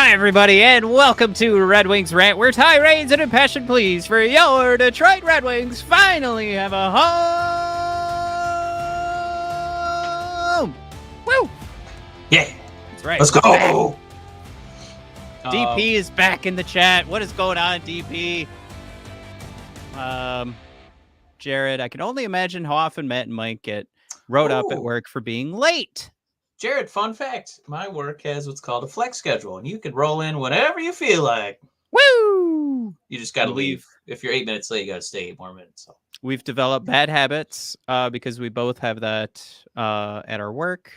Hi, everybody, and welcome to Red Wings Rant, where tirades and impassioned pleas for your Detroit Red Wings finally have a home. Woo! Yeah, that's right. Let's go. DP is back in the chat. What is going on, DP? Jared, I can only imagine how often Matt and Mike get wrote up at work for being late. Jared, fun fact. My work has what's called a flex schedule, and you can roll in whenever you feel like. Woo! You just got to leave. If you're 8 minutes late, you got to stay 8 more minutes. So. We've developed bad habits because we both have that at our work.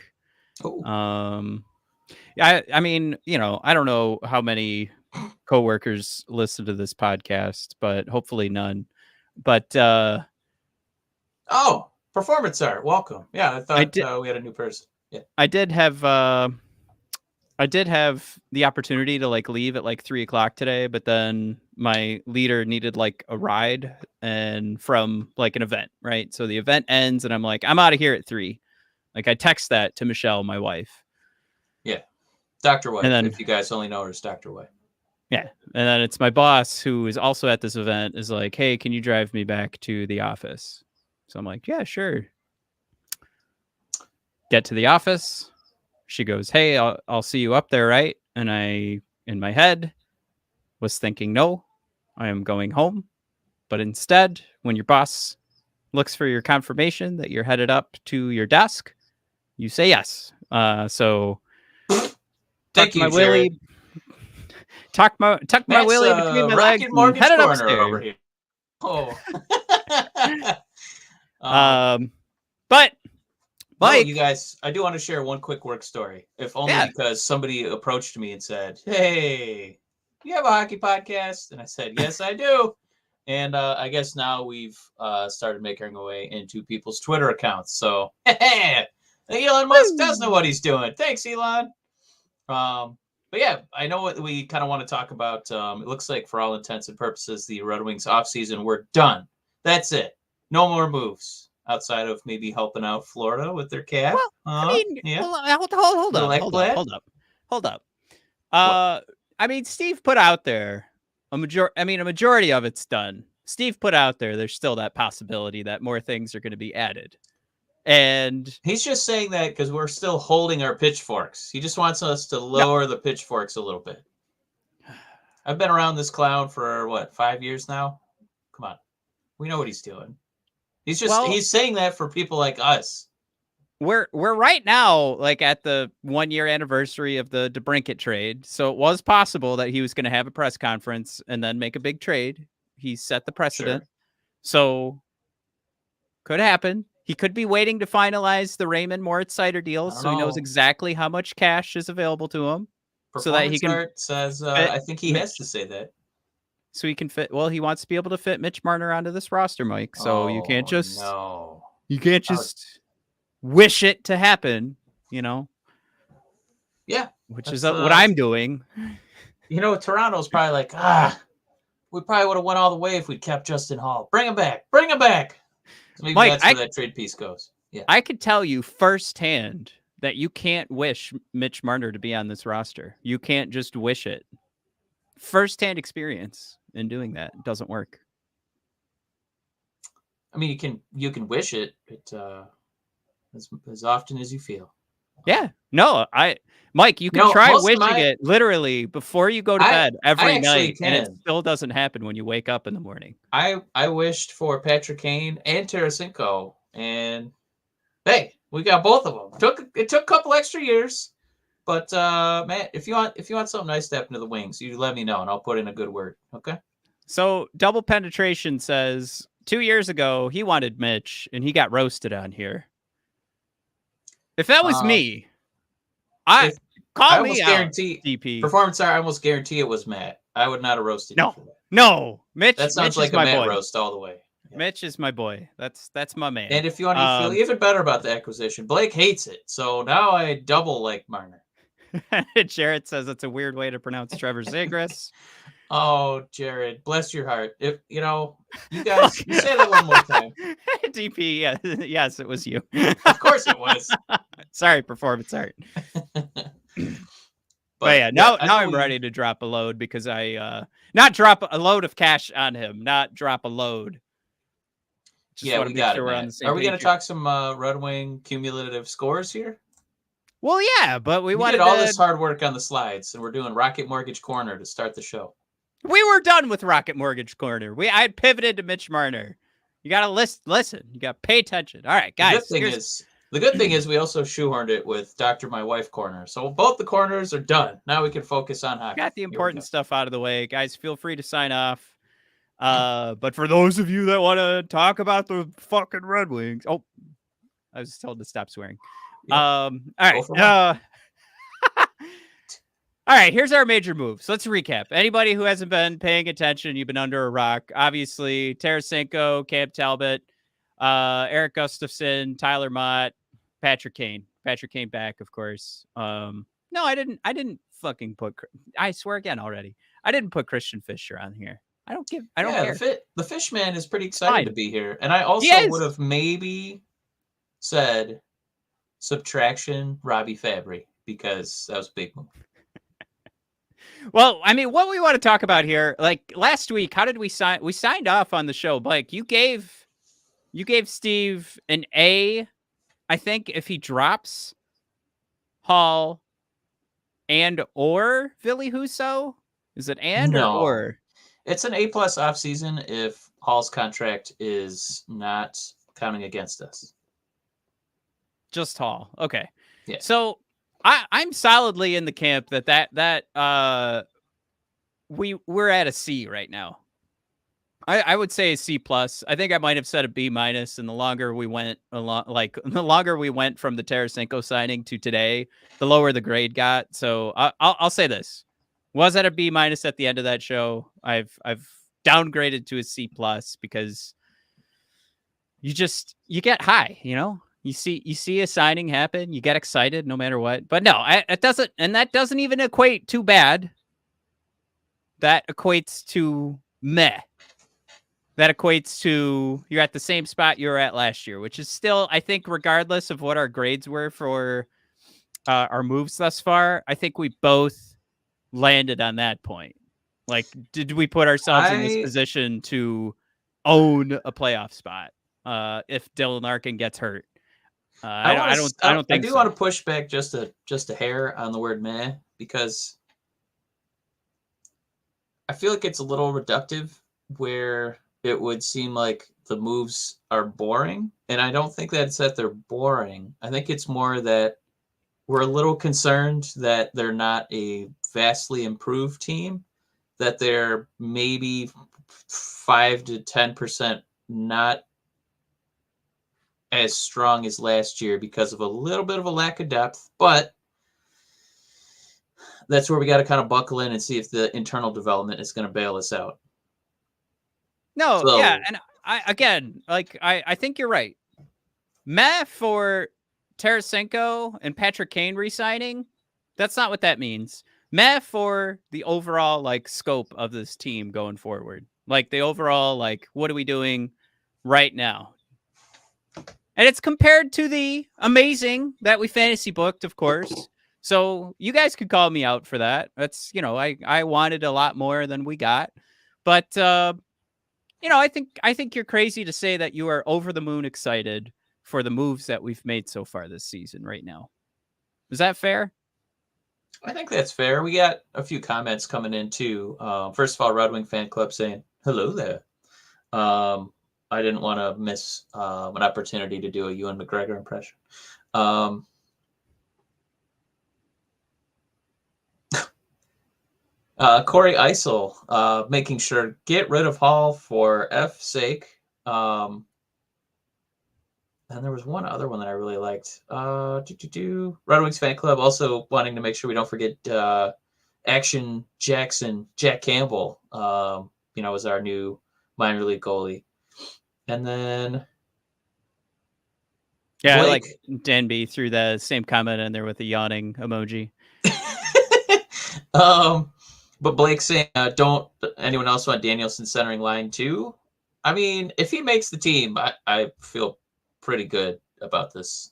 Ooh. I mean, you know, I don't know how many coworkers listen to this podcast, but hopefully none. But performance art. Welcome. Yeah, I thought we had a new person. Yeah. I did have the opportunity to leave at 3:00 today, but then my leader needed a ride and from an event, right? So the event ends and I'm like, I'm out of here at 3:00. I text that to Michelle, my wife. Yeah. Dr. White. And then, if you guys only know her as Dr. White. Yeah. And then it's my boss who is also at this event is like, hey, can you drive me back to the office? So I'm like, yeah, sure. Get to the office. She goes, hey, I'll see you up there, right? And I, in my head, was thinking, no, I am going home. But instead, when your boss looks for your confirmation that you're headed up to your desk, you say yes. So thank you, Jared. Tuck my willy between my legs and headed upstairs. Over here. Oh. But Mike, you guys, I do want to share one quick work story, if only because somebody approached me and said, hey, you have a hockey podcast? And I said, yes, I do. And I guess now we've started making our way into people's Twitter accounts. So, Elon Musk does know what he's doing. Thanks, Elon. But yeah, I know what we kind of want to talk about. It looks like for all intents and purposes, the Red Wings offseason, we're done. That's it. No more moves. Outside of maybe helping out Florida with their cap. Well, I mean, hold up. I mean, Steve put out there a majority of it's done. Steve put out there's still that possibility that more things are going to be added. And he's just saying that because we're still holding our pitchforks. He just wants us to lower the pitchforks a little bit. I've been around this clown for 5 years now? Come on. We know what he's doing. He's saying that for people like us. We're right now at the 1-year anniversary of the DeBrincat trade. So it was possible that he was going to have a press conference and then make a big trade. He set the precedent. Sure. So could happen. He could be waiting to finalize the Raymond Moritz Sider deal so he knows exactly how much cash is available to him. So that he can says I think he has to say that. So he can fit. Well, he wants to be able to fit Mitch Marner onto this roster, Mike. So you can't just wish it to happen, you know. Yeah, which is what I'm doing. You know, Toronto's probably like, we probably would have went all the way if we'd kept Justin Hall. Bring him back. So maybe Mike, that's where that trade piece goes. Yeah, I could tell you firsthand that you can't wish Mitch Marner to be on this roster. You can't just wish it. Firsthand experience in doing that. It doesn't work. I mean, you can wish it as often as you feel. Yeah. No, Mike, you can try wishing it literally before you go to bed every night, and it still doesn't happen when you wake up in the morning. I wished for Patrick Kane and Tarasenko, and hey, we got both of them. It took a couple extra years. But Matt, if you want something nice to happen to the Wings, you let me know and I'll put in a good word. Okay. So Double Penetration says 2 years ago he wanted Mitch and he got roasted on here. If that was me, I almost guarantee DP performance. I almost guarantee it was Matt. I would not have roasted you for that. No, Mitch. That sounds like a Matt roast all the way. Yeah. Mitch is my boy. That's my man. And if you want to feel even better about the acquisition, Blake hates it. So now I double like Marner. Jared says it's a weird way to pronounce Trevor Zegras. Oh, Jared, bless your heart. If you guys, you say that one more time. DP, yes, it was you. Of course it was. Sorry, performance art. But yeah, now I'm ready to drop a load because I not drop a load of cash on him, not drop a load. Just want to make sure we're on the same page. Are we going to talk some Red Wing cumulative scores here? Well, yeah, but we did all this hard work on the slides, and we're doing Rocket Mortgage Corner to start the show. We were done with Rocket Mortgage Corner. I had pivoted to Mitch Marner. You got to listen. You got to pay attention. All right, guys. The good thing is we also shoehorned it with Dr. My Wife Corner. So both the corners are done. Now we can focus on hockey. Got the important stuff out of the way. Guys, feel free to sign off. But for those of you that want to talk about the fucking Red Wings. Oh, I was told to stop swearing. Yep. All right. All right, here's our major moves. Let's recap. Anybody who hasn't been paying attention, you've been under a rock. Obviously, Tarasenko, Cam Talbot, Eric Gustafson, Tyler Mott, Patrick Kane. Patrick Kane back, of course. No, I didn't fucking put. I swear again already. I didn't put Christian Fischer on here. I don't care. The Fishman is pretty excited to be here, and I also would have maybe said subtraction Robbie Fabry because that was a big move. Well, I mean, what we want to talk about here, like last week, how did we sign? We signed off on the show. Blake, you gave Steve an A, I think, if he drops Hall and or Ville Husso. Is it and or? It's an A+ offseason if Hall's contract is not counting against us. Just Hall. Okay. Yeah. So I'm solidly in the camp that we're at a C right now. I would say a C+. I think I might have said a B-, and the longer we went from the Tarasenko signing to today, the lower the grade got. So I'll say this. Was at a B- at the end of that show. I've downgraded to a C+ because you get high, you know? You see a signing happen, you get excited no matter what. But no, it doesn't, and that doesn't even equate too bad. That equates to meh. That equates to you're at the same spot you were at last year, which is still, I think, regardless of what our grades were for our moves thus far, I think we both landed on that point. Like, did we put ourselves in this position to own a playoff spot if Dylan Larkin gets hurt? I don't think so. Want to push back just a hair on the word meh, because I feel like it's a little reductive where it would seem like the moves are boring. And I don't think that's that they're boring. I think it's more that we're a little concerned that they're not a vastly improved team, that they're maybe 5 to 10% not as strong as last year because of a little bit of a lack of depth, but that's where we got to kind of buckle in and see if the internal development is going to bail us out. No, yeah, and I think you're right. Meh for Tarasenko and Patrick Kane re-signing, that's not what that means. Meh for the overall scope of this team going forward. Like the overall what are we doing right now? And it's compared to the amazing that we fantasy booked, of course. So you guys could call me out for that. That's, I wanted a lot more than we got. But, I think you're crazy to say that you are over the moon excited for the moves that we've made so far this season right now. Is that fair? I think that's fair. We got a few comments coming in too. First of all, Red Wing Fan Club saying, hello there. I didn't want to miss an opportunity to do a Ewan McGregor impression. Corey Eisel making sure get rid of Hall for F's sake. And there was one other one that I really liked. Red Wings Fan Club also wanting to make sure we don't forget Action Jackson, Jack Campbell, was our new minor league goalie. And then Blake, I like Danby threw the same comment in there with a yawning emoji. But Blake saying, don't anyone else want Danielson centering line too? I mean, if he makes the team, I feel pretty good about this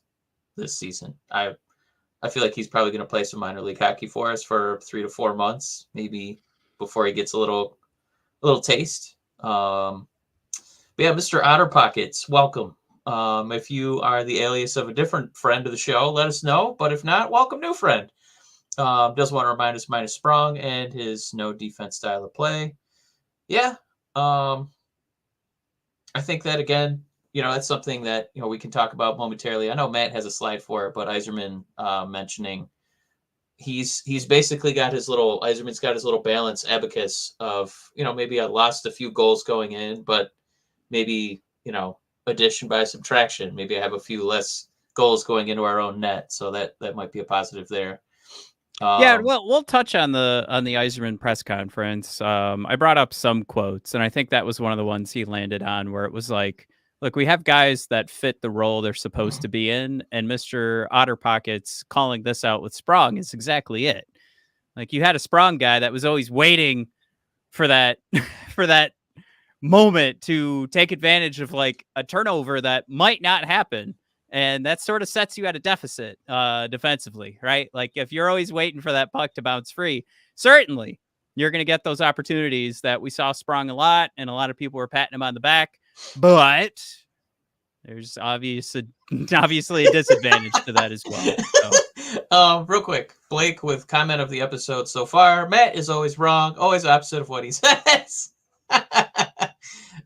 season. I feel like he's probably going to play some minor league hockey for us for 3 to 4 months, maybe before he gets a little taste. But yeah, Mr. Otter Pockets, welcome. If you are the alias of a different friend of the show, let us know. But if not, welcome, new friend. Does want to remind us minus Sprong and his no defense style of play. Yeah. I think that, again, that's something that, we can talk about momentarily. I know Matt has a slide for it, but Yzerman mentioning he's basically got Yzerman's got his little balance abacus of, maybe I lost a few goals going in, but maybe, addition by subtraction. Maybe I have a few less goals going into our own net. So that might be a positive there. Yeah, well, we'll touch on the Yzerman press conference. I brought up some quotes, and I think that was one of the ones he landed on, where it was like, look, we have guys that fit the role they're supposed to be in, and Mr. Otter Pockets calling this out with Sprong is exactly it. Like, you had a Sprong guy that was always waiting for that for that moment to take advantage of like a turnover that might not happen. And that sort of sets you at a deficit defensively, right? Like if you're always waiting for that puck to bounce free, certainly you're going to get those opportunities that we saw Sprong a lot, and a lot of people were patting him on the back. But there's obviously a disadvantage to that as well. So. Real quick, Blake with comment of the episode so far. Matt is always wrong, always opposite of what he says.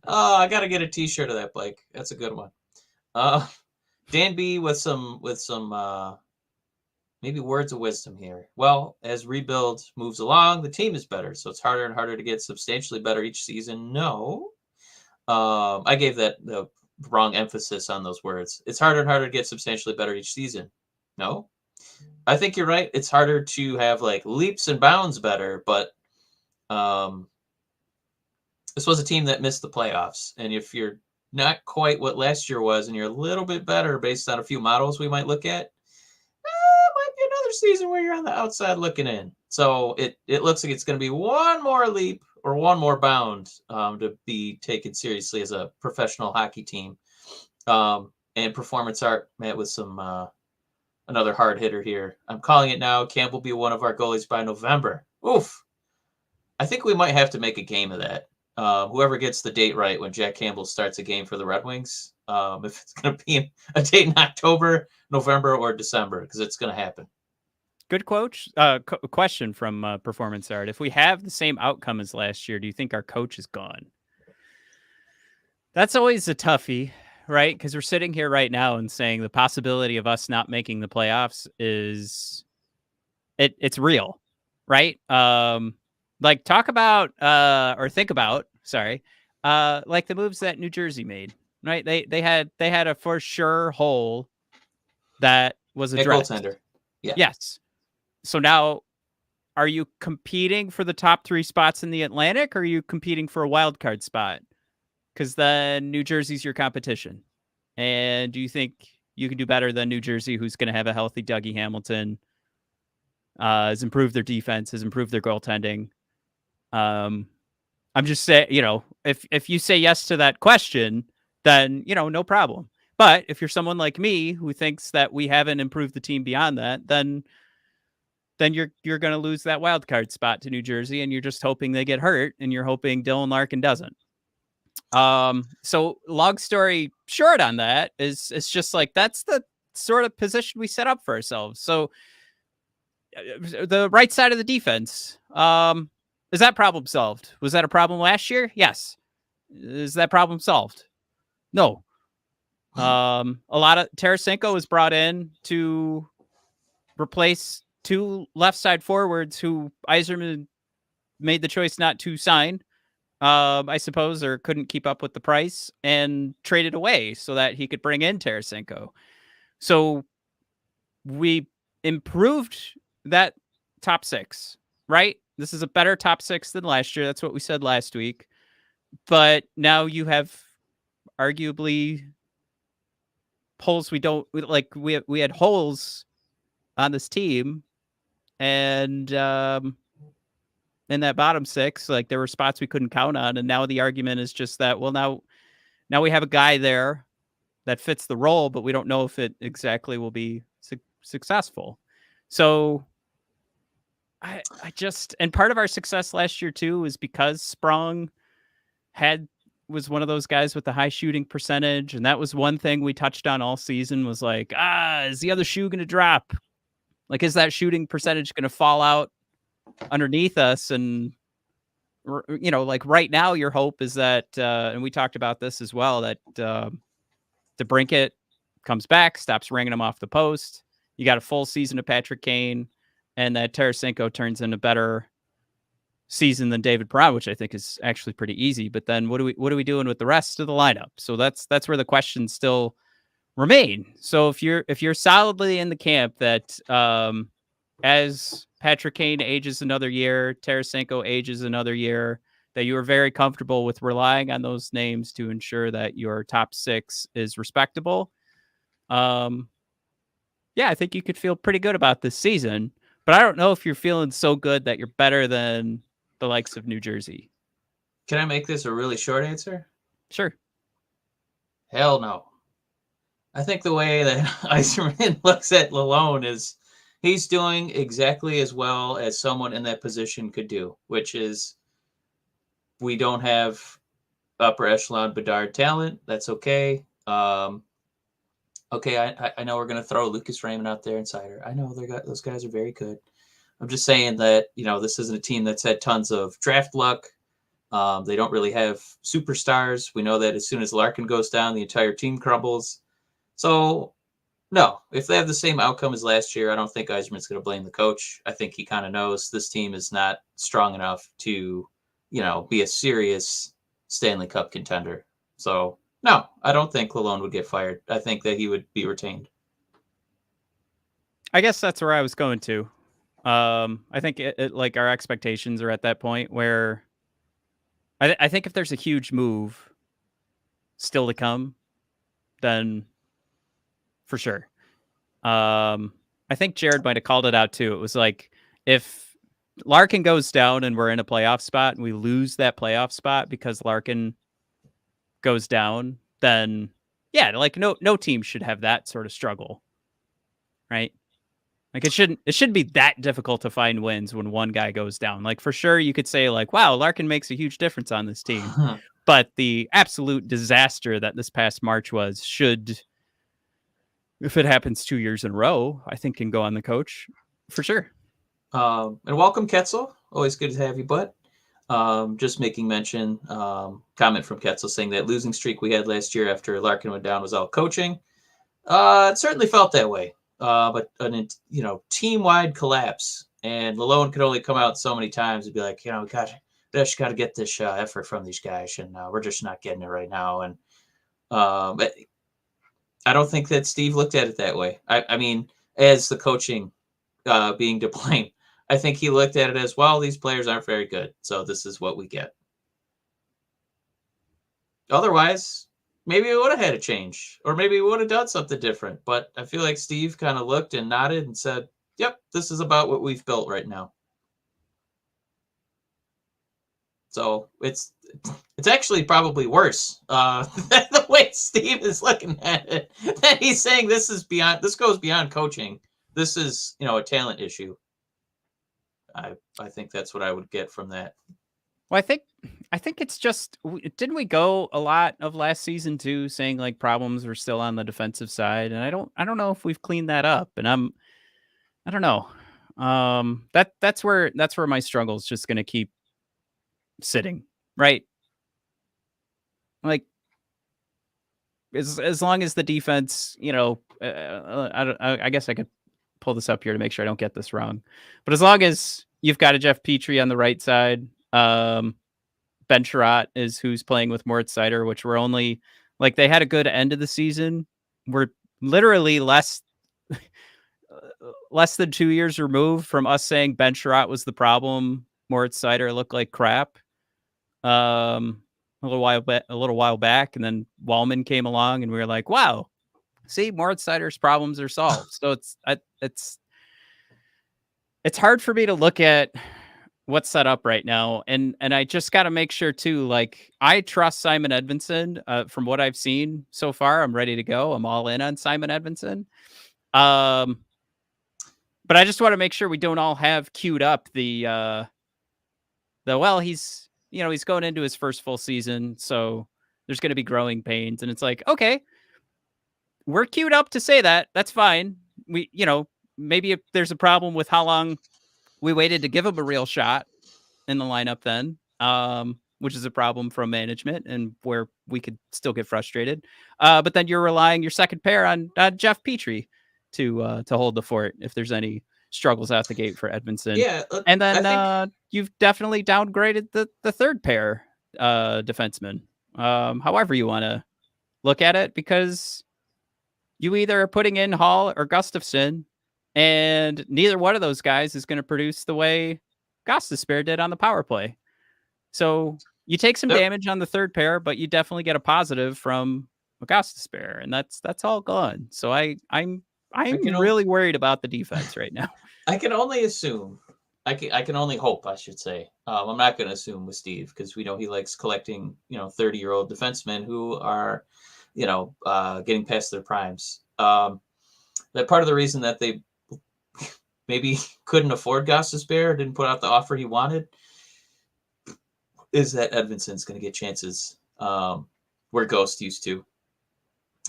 Oh, I got to get a t-shirt of that, Blake. That's a good one. Dan B with some maybe words of wisdom here. Well, as rebuild moves along, the team is better, so it's harder and harder to get substantially better each season. No. I gave that the wrong emphasis on those words. It's harder and harder to get substantially better each season. No. I think you're right. It's harder to have like leaps and bounds better, but this was a team that missed the playoffs. And if you're not quite what last year was, and you're a little bit better based on a few models we might look at, might be another season where you're on the outside looking in. So it looks like it's going to be one more leap or one more bound to be taken seriously as a professional hockey team. And performance art, Matt, with some another hard hitter here. I'm calling it now. Campbell will be one of our goalies by November. Oof. I think we might have to make a game of that. Whoever gets the date right when Jack Campbell starts a game for the Red Wings, if it's going to be a date in October, November, or December, because it's going to happen. Good question from Performance Art. If we have the same outcome as last year, do you think our coach is gone? That's always a toughie, right? Because we're sitting here right now and saying the possibility of us not making the playoffs is it's real, right? Like talk about or think about, like the moves that New Jersey made, right? They had a for sure hole that was addressed. Goaltender. Yeah. Yes. So now, are you competing for the top 3 spots in the Atlantic, or are you competing for a wild card spot? Because then New Jersey's your competition. And do you think you can do better than New Jersey, who's going to have a healthy Dougie Hamilton, has improved their defense, has improved their goaltending? I'm just saying, if you say yes to that question, then, no problem. But if you're someone like me who thinks that we haven't improved the team beyond that, then you're going to lose that wild card spot to New Jersey, and you're just hoping they get hurt, and you're hoping Dylan Larkin doesn't. So long story short on that is it's just like, that's the sort of position we set up for ourselves. So the right side of the defense, is that problem solved? Was that a problem last year? Yes. Is that problem solved? No. A lot of Tarasenko was brought in to replace 2 left side forwards who Yzerman made the choice not to sign, I suppose, or couldn't keep up with the price, and traded away so that he could bring in Tarasenko. So we improved that top 6, right? This is a better top 6 than last year. That's what we said last week. But now you have arguably holes we had holes on this team, and in that bottom 6, like there were spots we couldn't count on, and now the argument is just that, well, now we have a guy there that fits the role, but we don't know if it exactly will be successful. So I just, and part of our success last year too was because Sprong was one of those guys with the high shooting percentage, and that was one thing we touched on all season was like, is the other shoe going to drop? Like, is that shooting percentage going to fall out underneath us? And like right now, your hope is that, and we talked about this as well, that DeBrincat comes back, stops ringing him off the post. You got a full season of Patrick Kane, and that Tarasenko turns in a better season than David Perron, which I think is actually pretty easy. But then what are we doing with the rest of the lineup? So that's where the questions still remain. So if you're solidly in the camp that as Patrick Kane ages another year, Tarasenko ages another year, that you are very comfortable with relying on those names to ensure that your top six is respectable. Yeah, I think you could feel pretty good about this season, but I don't know if you're feeling so good that you're better than the likes of New Jersey. Can I make this a really short answer? Sure. Hell no. I think the way that Yzerman looks at Lalonde is he's doing exactly as well as someone in that position could do, which is we don't have upper echelon Bedard talent. That's okay. Okay, I know we're going to throw Lucas Raymond out there and Sider. I know those guys are very good. I'm just saying that, this isn't a team that's had tons of draft luck. They don't really have superstars. We know that as soon as Larkin goes down, the entire team crumbles. So, no, if they have the same outcome as last year, I don't think Yzerman's going to blame the coach. I think he kind of knows this team is not strong enough to, be a serious Stanley Cup contender. So, no, I don't think Lalonde would get fired. I think that he would be retained. I guess that's where I was going to. I think like our expectations are at that point where I think if there's a huge move still to come, then for sure. I think Jared might have called it out too. It was like if Larkin goes down and we're in a playoff spot and we lose that playoff spot because Larkin goes down, then yeah, like no team should have that sort of struggle, right? Like it shouldn't be that difficult to find wins when one guy goes down. Like for sure you could say like, wow, Larkin makes a huge difference on this team. But the absolute disaster that this past March was should, if it happens 2 years in a row, I think can go on the coach for sure. And welcome, Ketzel. Always good to have you, bud. Just making mention, comment from Ketzel saying that losing streak we had last year after Larkin went down was all coaching. It certainly felt that way. But team-wide collapse, and Lalonde could only come out so many times and be like, we just got to get this effort from these guys, and we're just not getting it right now. And but I don't think that Steve looked at it that way. I mean, as the coaching being to blame, I think he looked at it as, well, these players aren't very good, so this is what we get. Otherwise, maybe we would have had a change, or maybe we would have done something different. But I feel like Steve kind of looked and nodded and said, yep, this is about what we've built right now. So it's actually probably worse than the way Steve is looking at it. That he's saying this goes beyond coaching. This is, a talent issue. I think that's what I would get from that. Well, I think it's just, didn't we go a lot of last season too, saying like problems were still on the defensive side, and I don't know if we've cleaned that up, and I don't know. That's where my struggle is just going to keep sitting, right? Like as long as the defense, I guess I could pull this up here to make sure I don't get this wrong, but as long as you've got a Jeff Petrie on the right side. Ben Sherratt is who's playing with Moritz Seider, which we're only like they had a good end of the season. We're literally less than 2 years removed from us saying Ben Sherratt was the problem. Moritz Seider looked like crap. A little while back, and then Wallman came along, and we were like, wow, see, Moritz Seider's problems are solved. So it's hard for me to look at what's set up right now, and I just got to make sure too, like I trust Simon Edvinsson. From what I've seen so far, I'm ready to go. I'm all in on Simon Edvinsson. But I just want to make sure we don't all have queued up the well, he's he's going into his first full season, so there's going to be growing pains, and it's like, okay, we're queued up to say that. That's fine. We, maybe if there's a problem with how long we waited to give him a real shot in the lineup, then, which is a problem from management and where we could still get frustrated. But then you're relying your second pair on Jeff Petrie to hold the fort if there's any struggles out the gate for Edmondson. Yeah, and then you've definitely downgraded the third pair defenseman. However you want to look at it, because you either are putting in Hall or Gustafsson, and neither one of those guys is going to produce the way Gostisbehere did on the power play. So you take some damage on the third pair, but you definitely get a positive from Gostisbehere, and that's all gone. So I'm really worried about the defense right now. I can only assume. I can only hope, I should say. I'm not going to assume with Steve, because we know he likes collecting 30-year-old defensemen who are getting past their primes. That part of the reason that they maybe couldn't afford Gostisbehere, didn't put out the offer he wanted, is that Edmondson's going to get chances where Ghost used to.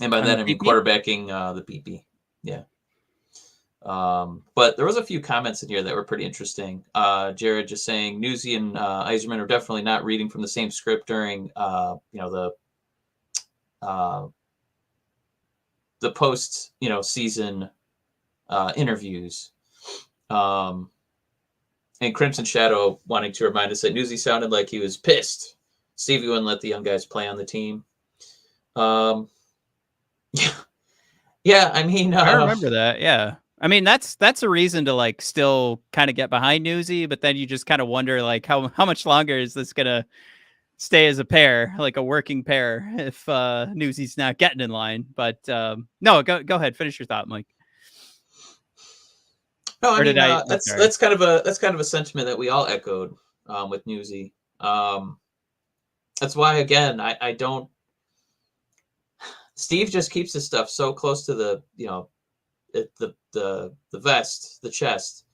And by that, I mean quarterbacking the PP. Yeah. But there was a few comments in here that were pretty interesting. Jared just saying Newsy and Yzerman are definitely not reading from the same script during the post season interviews. And Crimson Shadow wanting to remind us that Newsy sounded like he was pissed Stevie wouldn't let the young guys play on the team. Yeah, I mean, I remember that. Yeah. I mean, that's a reason to still kind of get behind Newsy, but then you just kind of wonder how much longer is this going to stay as a pair, like a working pair, if Newsy's not getting in line. But no, go ahead, finish your thought, Mike. No, I mean, that's kind of a sentiment that we all echoed with Newsy. That's why, again, I don't. Steve just keeps his stuff so close to the vest, the chest.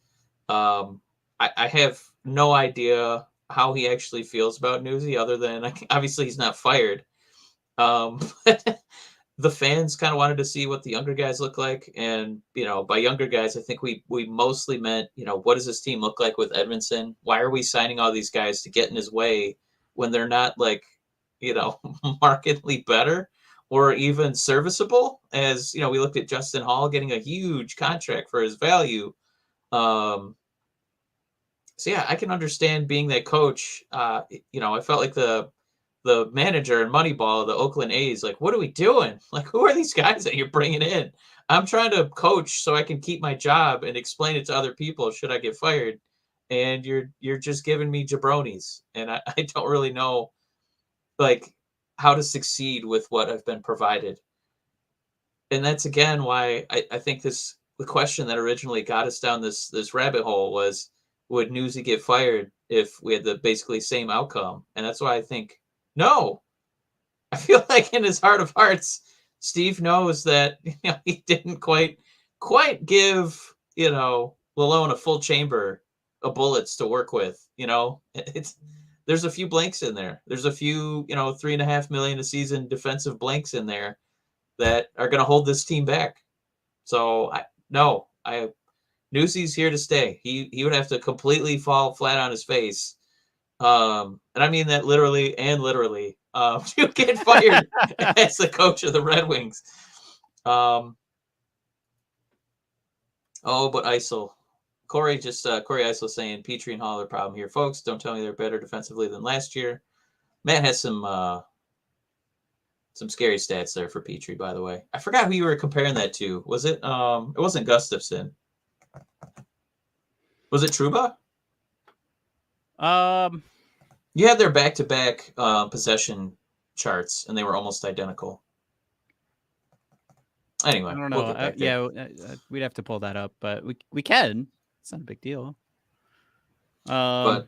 I have no idea how he actually feels about Newsy, other than obviously he's not fired. But the fans kind of wanted to see what the younger guys look like, and by younger guys, I think we mostly meant what does this team look like with Edmondson? Why are we signing all these guys to get in his way when they're not markedly better or even serviceable? As we looked at Justin Hall getting a huge contract for his value. So yeah, I can understand being that coach. I felt like the manager in Moneyball, the Oakland A's, what are we doing? Who are these guys that you're bringing in? I'm trying to coach so I can keep my job and explain it to other people should I get fired. And you're just giving me jabronis. And I don't really know, how to succeed with what I've been provided. And that's, again, why I think the question that originally got us down this rabbit hole was, would Newsy get fired if we had the basically same outcome? And that's why I think, no. I feel like in his heart of hearts, Steve knows that he didn't quite give Lalone a full chamber of bullets to work with. There's a few blanks in there. There's a few $3.5 million a season defensive blanks in there that are going to hold this team back. So Newsy's here to stay. He would have to completely fall flat on his face. And I mean that literally and literally, to get fired as the coach of the Red Wings. But Isel. Corey Isel saying Petrie and Hall are a problem here. Folks, don't tell me they're better defensively than last year. Matt has some scary stats there for Petrie, by the way. I forgot who you were comparing that to. Was it? It wasn't Gustafsson. Was it Trouba? You had their back-to-back possession charts, and they were almost identical. Anyway, I don't know. We'd have to pull that up, but we can. It's not a big deal. But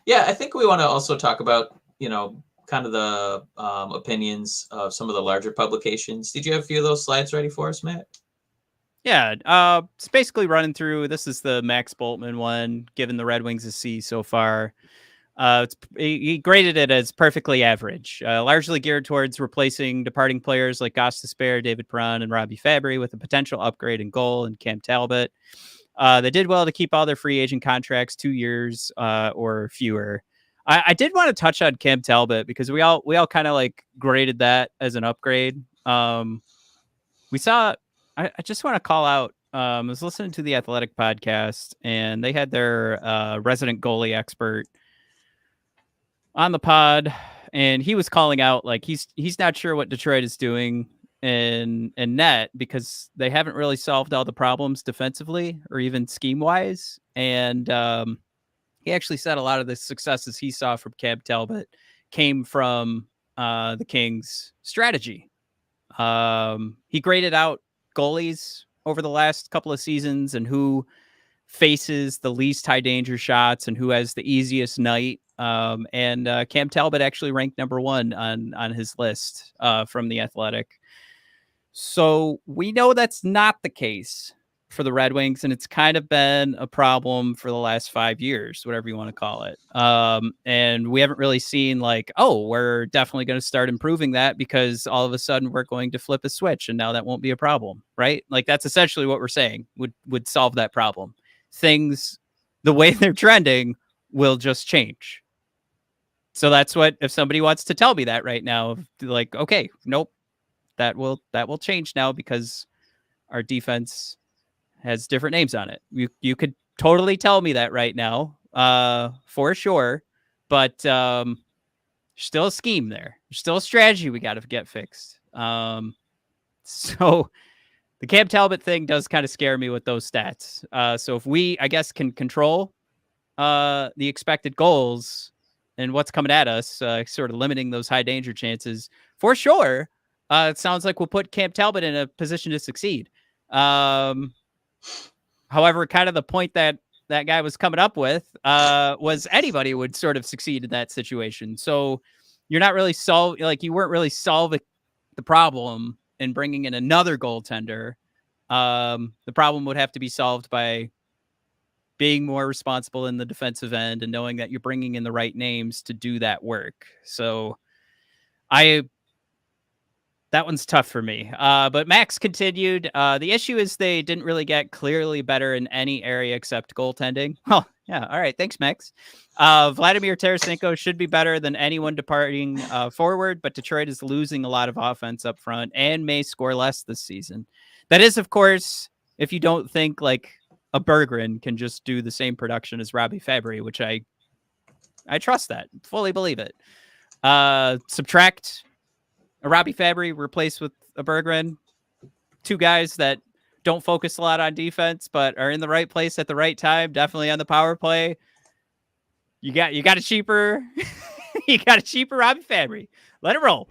yeah, I think we want to also talk about kind of the opinions of some of the larger publications. Did you have a few of those slides ready for us, Matt? Yeah, it's basically running through. This is the Max Boltman one, given the Red Wings a C so far. He graded it as perfectly average, largely geared towards replacing departing players like Goss Despair, David Perron, and Robbie Fabry with a potential upgrade in goal and Cam Talbot. They did well to keep all their free agent contracts 2 years or fewer. I did want to touch on Cam Talbot because we all kind of like graded that as an upgrade. We saw. I just want to call out. I was listening to the Athletic podcast, and they had their resident goalie expert on the pod, and he was calling out like he's not sure what Detroit is doing in net because they haven't really solved all the problems defensively or even scheme wise. And he actually said a lot of the successes he saw from Cam Talbot came from the Kings' strategy. He graded out goalies over the last couple of seasons and who faces the least high danger shots and who has the easiest night. And Cam Talbot actually ranked number 1 on his list from the Athletic. So we know that's not the case for the Red Wings, and it's kind of been a problem for the last 5 years, whatever you want to call it. And we haven't really seen like, oh, we're definitely going to start improving that because all of a sudden we're going to flip a switch and now that won't be a problem, right? Like that's essentially what we're saying would solve that problem. Things, the way they're trending will just change. So that's what, if somebody wants to tell me that right now, like, okay, nope, that will change now because our defense has different names on it. You could totally tell me that right now, for sure. But still a scheme there. There's still a strategy we got to get fixed. So the Cam Talbot thing does kind of scare me with those stats. So if we, I guess, can control the expected goals and what's coming at us, sort of limiting those high danger chances, for sure, it sounds like we'll put Cam Talbot in a position to succeed. However, kind of the point that guy was coming up with was anybody would sort of succeed in that situation. So you're not really you weren't really solving the problem in bringing in another goaltender. The problem would have to be solved by being more responsible in the defensive end and knowing that you're bringing in the right names to do that work. So that one's tough for me. But Max continued. The issue is they didn't really get clearly better in any area except goaltending. Oh, yeah. All right. Thanks, Max. Vladimir Tarasenko should be better than anyone departing forward, but Detroit is losing a lot of offense up front and may score less this season. That is, of course, if you don't think like a Berggren can just do the same production as Robbie Fabry, which I trust that, fully believe it. Subtract a Robbie Fabry replaced with a Berggren, 2 guys that don't focus a lot on defense, but are in the right place at the right time, definitely on the power play. You got a cheaper, Robbie Fabry. Let it roll.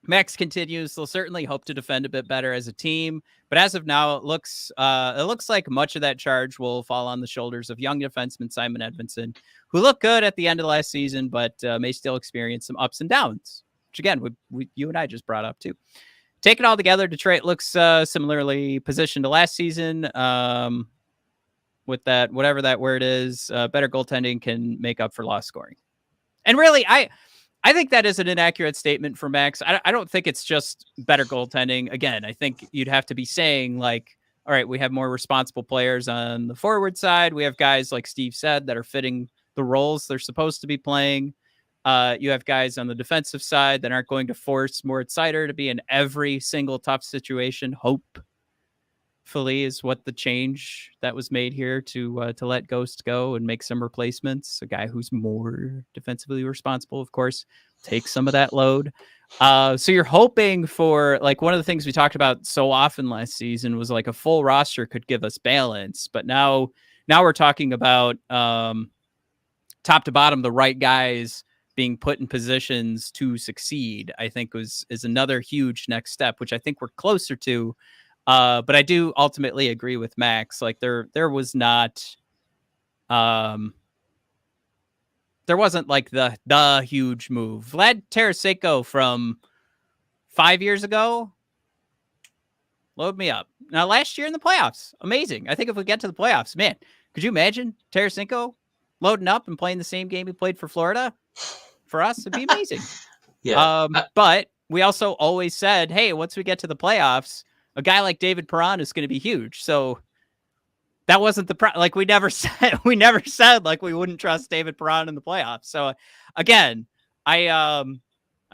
Max continues. They'll certainly hope to defend a bit better as a team, but as of now, it looks like much of that charge will fall on the shoulders of young defenseman Simon Edvinsson, who looked good at the end of last season, but may still experience some ups and downs, which again, you and I just brought up too. Take it all together, Detroit looks similarly positioned to last season. With that, whatever that word is, better goaltending can make up for lost scoring. And really, I think that is an inaccurate statement for Max. I don't think it's just better goaltending. Again, I think you'd have to be saying like, all right, we have more responsible players on the forward side. We have guys like Steve said that are fitting the roles they're supposed to be playing. You have guys on the defensive side that aren't going to force Moritz Seider to be in every single tough situation. Hopefully is what the change that was made here to let Ghost go and make some replacements. A guy who's more defensively responsible, of course, take some of that load. So you're hoping for, like, one of the things we talked about so often last season was like a full roster could give us balance, but now we're talking about top to bottom, the right guys being put in positions to succeed. I think is another huge next step, which I think we're closer to. But I do ultimately agree with Max. Like there was not, there wasn't like the huge move. Vlad Tarasenko from 5 years ago, Load me up. Now, last year in the playoffs, amazing. I think if we get to the playoffs, man, could you imagine Tarasenko loading up and playing the same game he played for Florida? For us, it'd be amazing. Yeah. But we also always said, hey, once we get to the playoffs, a guy like David Perron is going to be huge. So that wasn't like we never said like we wouldn't trust David Perron in the playoffs. So again, I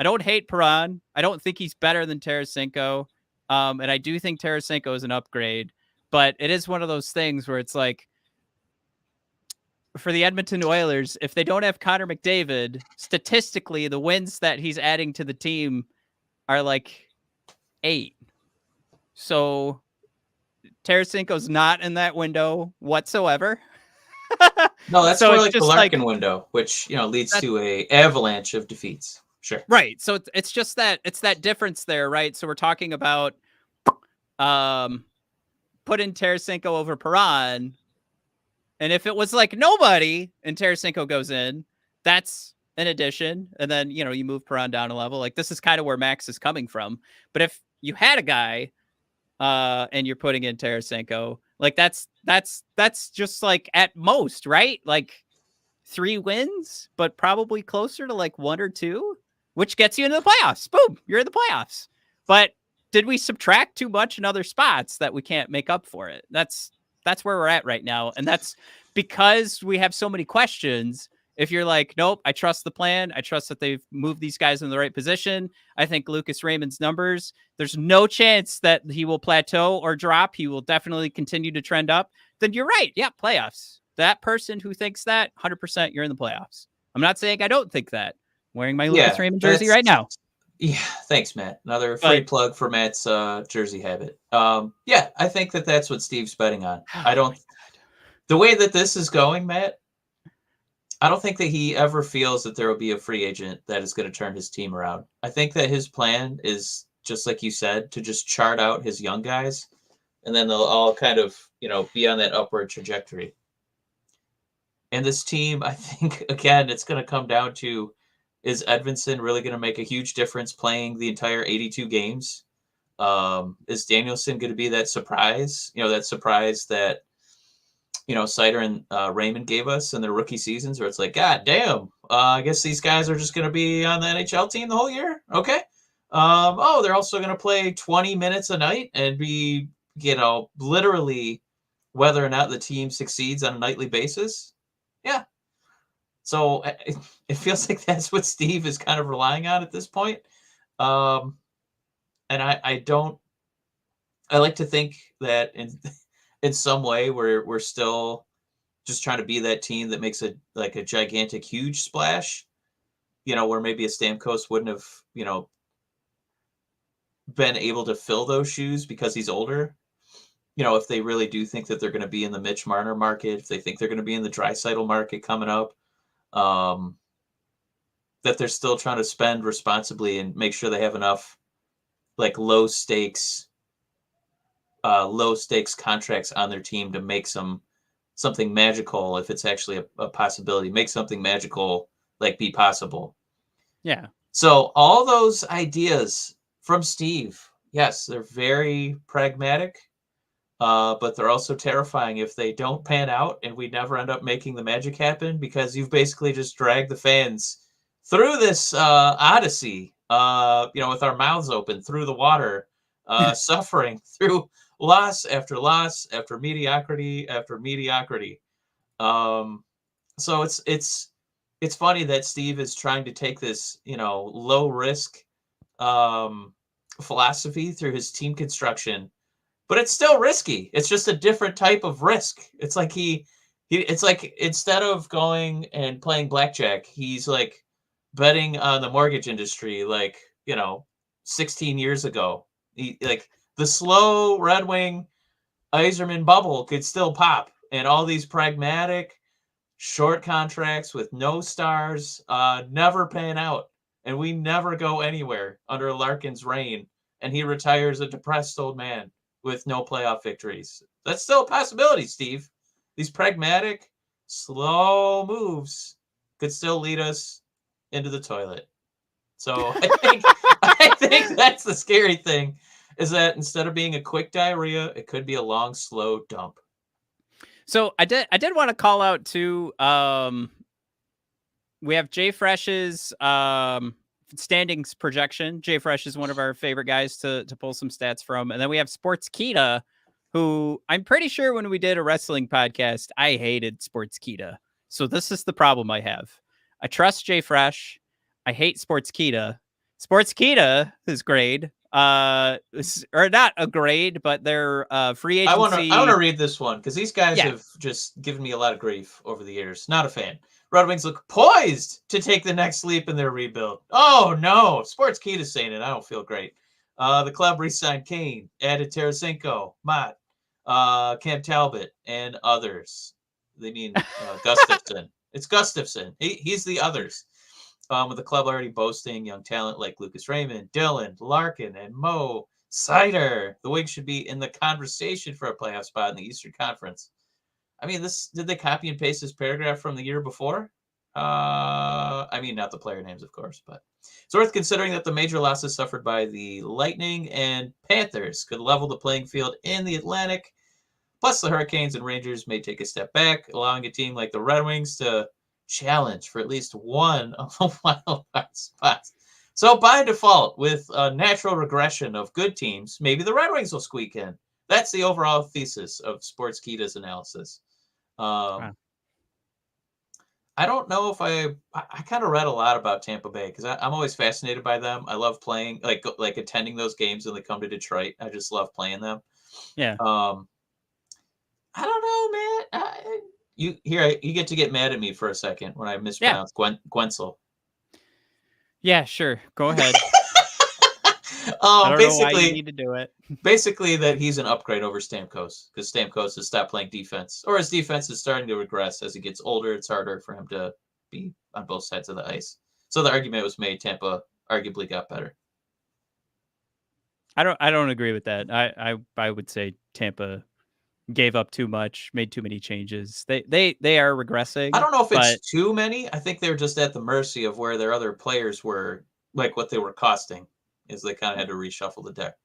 don't hate Perron. I don't think he's better than Tarasenko. And I do think Tarasenko is an upgrade, but it is one of those things where it's like, for the Edmonton Oilers, if they don't have Connor McDavid, statistically, the wins that he's adding to the team are like 8. So Tarasenko's not in that window whatsoever. No, that's so more it's like the just Larkin window, which leads to a avalanche of defeats. Sure. Right. So it's just that difference there, right? So we're talking about putting Tarasenko over Perron. And if it was like nobody and Tarasenko goes in, that's an addition. And then, you move Perron down a level. Like, this is kind of where Max is coming from. But if you had a guy and you're putting in Tarasenko, like that's just like at most, right? Like 3 wins, but probably closer to like 1 or 2, which gets you into the playoffs. Boom, you're in the playoffs. But did we subtract too much in other spots that we can't make up for it? That's where we're at right now. And that's because we have so many questions. If you're like, nope, I trust the plan. I trust that they've moved these guys in the right position. I think Lucas Raymond's numbers, there's no chance that he will plateau or drop. He will definitely continue to trend up. Then you're right. Yeah, playoffs. That person who thinks that, 100% you're in the playoffs. I'm not saying I don't think that. I'm wearing my Lucas Raymond jersey right now. Yeah, thanks, Matt. Another free plug for Matt's jersey habit. Yeah, I think that's what Steve's betting on. The way that this is going, Matt, I don't think that he ever feels that there will be a free agent that is going to turn his team around. I think that his plan is, just like you said, to just chart out his young guys, and then they'll all kind of, be on that upward trajectory. And this team, I think, again, it's going to come down to, is Edvinsson really going to make a huge difference playing the entire 82 games? Is Danielson going to be that surprise? That surprise that, Sider and Raymond gave us in their rookie seasons, where it's like, God damn, I guess these guys are just going to be on the NHL team the whole year. Okay. They're also going to play 20 minutes a night and be, literally whether or not the team succeeds on a nightly basis. Yeah. So it feels like that's what Steve is kind of relying on at this point. And I like to think that in some way we're still just trying to be that team that makes a gigantic, huge splash, where maybe a Stamkos wouldn't have, been able to fill those shoes because he's older. If they really do think that they're going to be in the Mitch Marner market, if they think they're going to be in the Draisaitl market coming up, that they're still trying to spend responsibly and make sure they have enough low stakes contracts on their team to make something magical. If it's actually a possibility, make something magical, be possible. Yeah. So all those ideas from Steve, yes, they're very pragmatic, but they're also terrifying if they don't pan out and we never end up making the magic happen, because you've basically just dragged the fans through this odyssey, with our mouths open through the water, suffering through loss after loss after mediocrity after mediocrity. So it's funny that Steve is trying to take this, low risk philosophy through his team construction, but it's still risky. It's just a different type of risk. It's like it's like, instead of going and playing blackjack, he's like betting on the mortgage industry, 16 years ago. The slow Red Wing Yzerman bubble could still pop, and all these pragmatic short contracts with no stars never pan out, and we never go anywhere under Larkin's reign, and he retires a depressed old man with no playoff victories. That's still a possibility, Steve. These pragmatic, slow moves could still lead us into the toilet. So I think that's the scary thing, is that instead of being a quick diarrhea, it could be a long, slow dump. So I did want to call out too. We have Jay Fresh's standings projection. Jay Fresh is one of our favorite guys to pull some stats from. And then we have Sports Kita, who I'm pretty sure when we did a wrestling podcast, I hated Sports Kita. So this is the problem I have. I trust Jay Fresh. I hate Sports Kita. Sports Kita, his grade, or not a grade, but their free agency. I want to read this one because these guys have just given me a lot of grief over the years. Not a fan. Red Wings look poised to take the next leap in their rebuild. Oh, no. Sports Kita's saying it. I don't feel great. The club re-signed Kane, added Tarasenko, Mott, Cam Talbot, and others. They mean Gustafson. It's Gustafson. He's the others. With the club already boasting young talent like Lucas Raymond, Dylan, Larkin, and Mo Sider. The Wings should be in the conversation for a playoff spot in the Eastern Conference. I mean, did they copy and paste this paragraph from the year before? I mean, not the player names, of course, but it's worth considering that the major losses suffered by the Lightning and Panthers could level the playing field in the Atlantic. Plus, the Hurricanes and Rangers may take a step back, allowing a team like the Red Wings to challenge for at least one of the wild card spots. So, by default, with a natural regression of good teams, maybe the Red Wings will squeak in. That's the overall thesis of Sports Kita's analysis. Wow. I don't know if I kind of read a lot about Tampa Bay because I'm always fascinated by them. I love playing, like attending those games when they come to Detroit. I just love playing them. Yeah. I don't know, man. You get to get mad at me for a second when I mispronounce Gwensel. Yeah, sure. Go ahead. I don't know why you need to do it. Basically, that he's an upgrade over Stamkos because Stamkos has stopped playing defense, or his defense is starting to regress as he gets older. It's harder for him to be on both sides of the ice. So the argument was made: Tampa arguably got better. I don't agree with that. I would say Tampa gave up too much, made too many changes. They are regressing. I don't know if it's too many. I think they're just at the mercy of where their other players were, like what they were costing, is they kind of had to reshuffle the deck.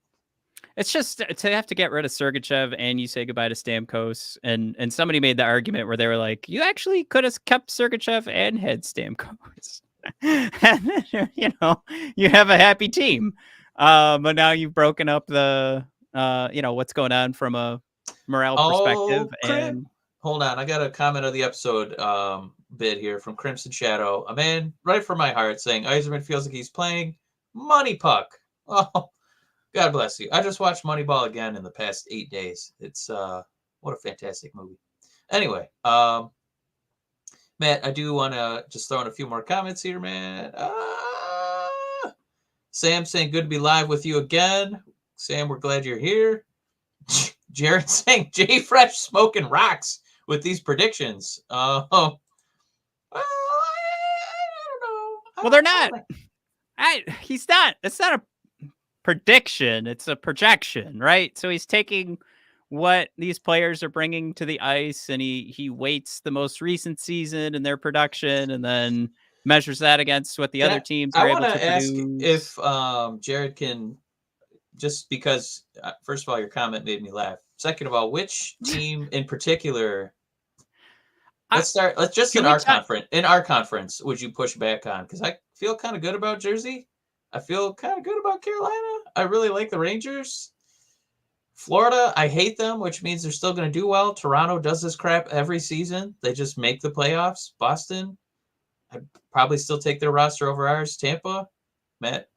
It's just to have to get rid of Sergachev and you say goodbye to Stamkos. And somebody made the argument where they were like, you actually could have kept Sergachev and had Stamkos. And, you have a happy team. But now you've broken up the, what's going on from a morale perspective. And hold on. I got a comment of the episode bit here from Crimson Shadow. A man right from my heart saying Yzerman feels like he's playing Money Puck. Oh, God bless you. I just watched Moneyball again in the past 8 days. It's what a fantastic movie. Anyway, Matt, I do want to just throw in a few more comments here, man. Sam saying, good to be live with you again. Sam, we're glad you're here. Jared saying, Jay Fresh smoking rocks with these predictions. Well, I don't know. Well, they're not. He's not. It's not a prediction. It's a projection, right? So he's taking what these players are bringing to the ice, and he weights the most recent season and their production, and then measures that against what the other teams are able to ask produce. If Jared can, just because, first of all, your comment made me laugh. Second of all, which team in particular? Let's just in our conference, would you push back on? Because I feel kind of good about Jersey. I feel kind of good about Carolina. I really like the Rangers. Florida, I hate them, which means they're still going to do well. Toronto does this crap every season. They just make the playoffs. Boston, I'd probably still take their roster over ours. Tampa, Matt,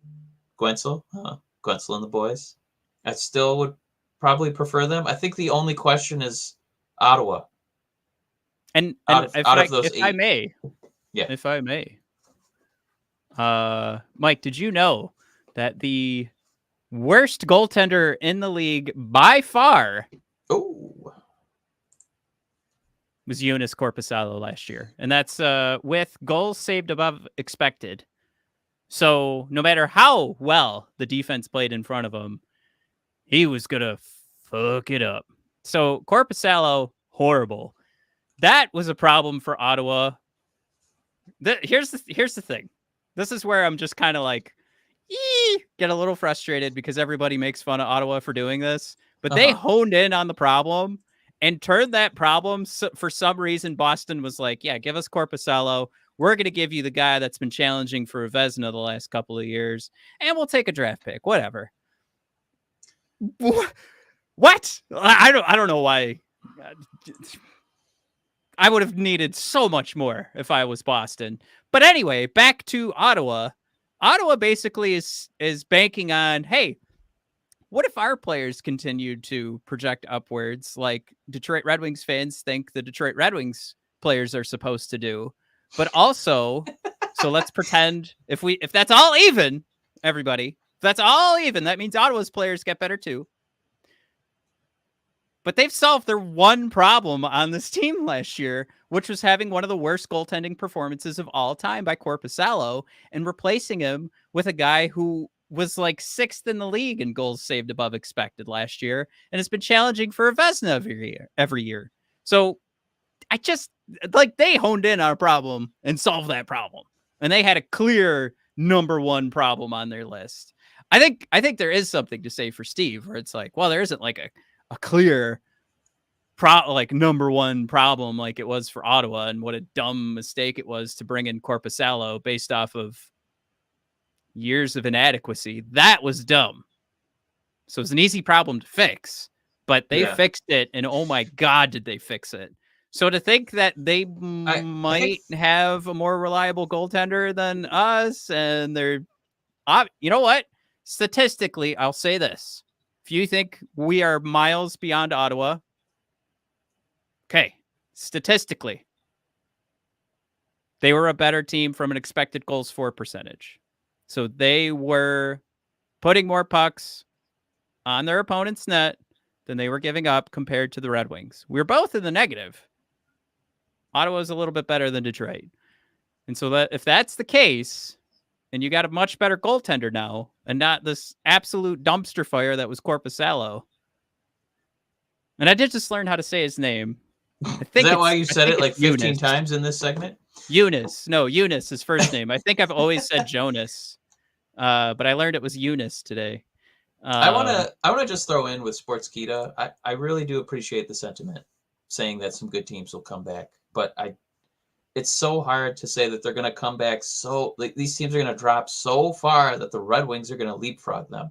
Gwensel and the boys. I still would probably prefer them. I think the only question is Ottawa. And if I may, Mike, did you know that the worst goaltender in the league by far was Joonas Korpisalo last year? And that's with goals saved above expected. So no matter how well the defense played in front of him, he was going to fuck it up. So Korpisalo, horrible. That was a problem for Ottawa. Here's the thing. This is where I'm just kind of like, get a little frustrated because everybody makes fun of Ottawa for doing this, but they honed in on the problem and turned that problem. For some reason, Boston was like, yeah, give us Korpisalo. We're going to give you the guy that's been challenging for a Vezina the last couple of years, and we'll take a draft pick, whatever. What? I don't know why. I would have needed so much more if I was Boston. But anyway, back to Ottawa. Ottawa basically is banking on, hey, what if our players continued to project upwards like Detroit Red Wings fans think the Detroit Red Wings players are supposed to do? But also, so let's pretend if that's all even, everybody, if that's all even, that means Ottawa's players get better too. But they've solved their one problem on this team last year, which was having one of the worst goaltending performances of all time by Korpisalo and replacing him with a guy who was like 6th in the league in goals saved above expected last year and has been challenging for a Vezina every year. So I just, like, they honed in on a problem and solved that problem. And they had a clear number one problem on their list. I think there is something to say for Steve, where it's like, well, there isn't like a clear number one problem like it was for Ottawa, and what a dumb mistake it was to bring in Korpisalo based off of years of inadequacy. That was dumb. So it's an easy problem to fix, but they fixed it, and oh my God, did they fix it. So to think that they might have a more reliable goaltender than us, and they're, you know what? Statistically, I'll say this. If you think we are miles beyond Ottawa, okay, statistically, they were a better team from an expected goals for percentage. So they were putting more pucks on their opponent's net than they were giving up compared to the Red Wings. We were both in the negative. Ottawa's a little bit better than Detroit. And so that if that's the case, and you got a much better goaltender now, and not this absolute dumpster fire that was Korpisalo. And I did just learn how to say his name. I think is that why you said it like 15 Eunice. times in this segment? Eunice. No, Eunice, his first name. I think I've always said Jonas. But I learned it was Eunice today. I wanna just throw in with Sportskeeda. I really do appreciate the sentiment saying that some good teams will come back. But it's so hard to say that they're going to come back. So like, these teams are going to drop so far that the Red Wings are going to leapfrog them.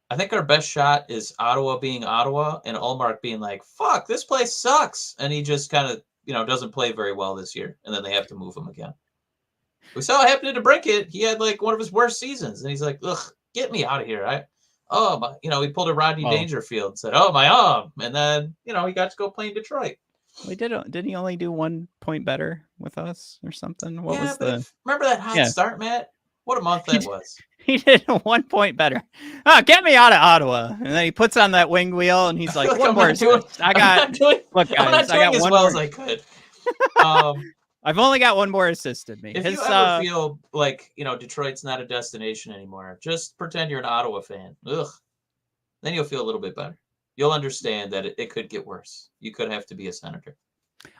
I think our best shot is Ottawa being Ottawa and Ullmark being like, fuck, this place sucks. And he just kind of, doesn't play very well this year. And then they have to move him again. We saw it happen to DeBrincat. He had like one of his worst seasons. And he's like, ugh, get me out of here. He pulled a Rodney Dangerfield and said, oh, my arm. And then, he got to go play in Detroit. Well, didn't he only do 1 point better with us or something? Remember that hot start, Matt? What a month that was. He did 1 point better. Oh, get me out of Ottawa. And then he puts on that wing wheel and he's like, one more assist. I got one more as I could. I've only got one more assist in me. If you ever feel like, Detroit's not a destination anymore, just pretend you're an Ottawa fan. Ugh. Then you'll feel a little bit better. You'll understand that it could get worse. You could have to be a Senator.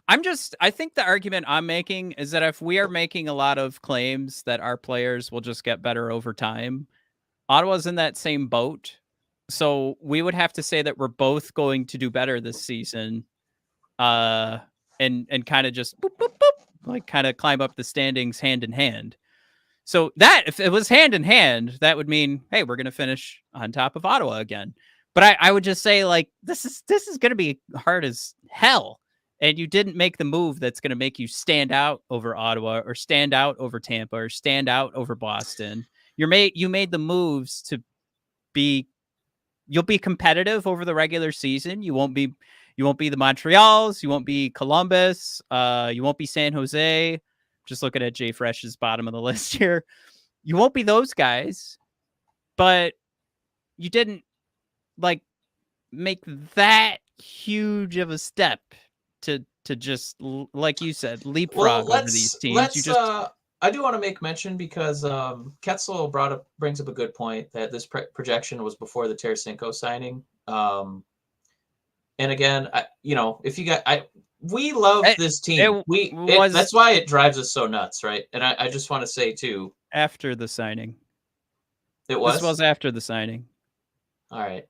I think the argument I'm making is that if we are making a lot of claims that our players will just get better over time, Ottawa's in that same boat. So we would have to say that we're both going to do better this season, and kind of just boop, boop, boop, like kind of climb up the standings hand in hand. So that if it was hand in hand, that would mean, hey, we're going to finish on top of Ottawa again. But I would just say, like, this is going to be hard as hell. And you didn't make the move that's going to make you stand out over Ottawa or stand out over Tampa or stand out over Boston. You made the moves to you'll be competitive over the regular season. You won't be the Montreals. You won't be Columbus. You won't be San Jose. Just looking at Jay Fresh's bottom of the list here. You won't be those guys, but you didn't make that huge of a step to just, like you said, leapfrog over these teams. I do want to make mention because Ketzel brings up a good point that this projection was before the Tarasenko signing. And again, if you got, we love this team. That's why it drives us so nuts, right? And I just want to say too, after the signing. It was? This was after the signing. All right.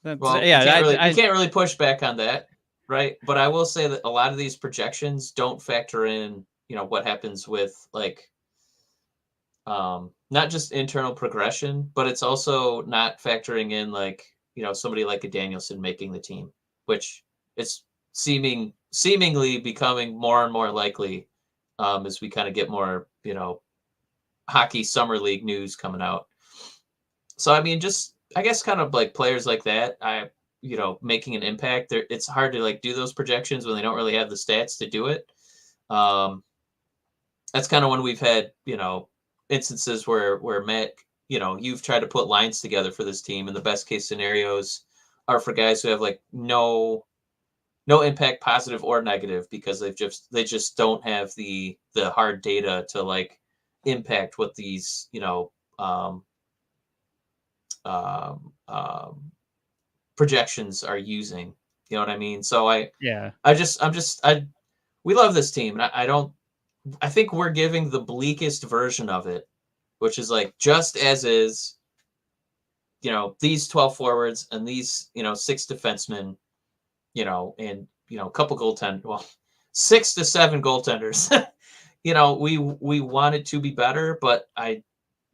Well, you can't really push back on that, right? But I will say that a lot of these projections don't factor in, what happens with like not just internal progression, but it's also not factoring in like, somebody like a Danielson making the team, which it's seemingly becoming more and more likely as we kind of get more, hockey summer league news coming out. So, I mean, just, I guess kind of like players like that, making an impact there. It's hard to like do those projections when they don't really have the stats to do it. That's kind of when we've had, instances where Matt, you've tried to put lines together for this team, and the best case scenarios are for guys who have like no impact, positive or negative, because they just don't have the hard data to like impact what these projections are using. You know what I mean? So we love this team, and I think we're giving the bleakest version of it, which is like just as is, these 12 forwards and these, 6 defensemen, and, a couple goaltenders, well, 6 to 7 goaltenders. We want it to be better, but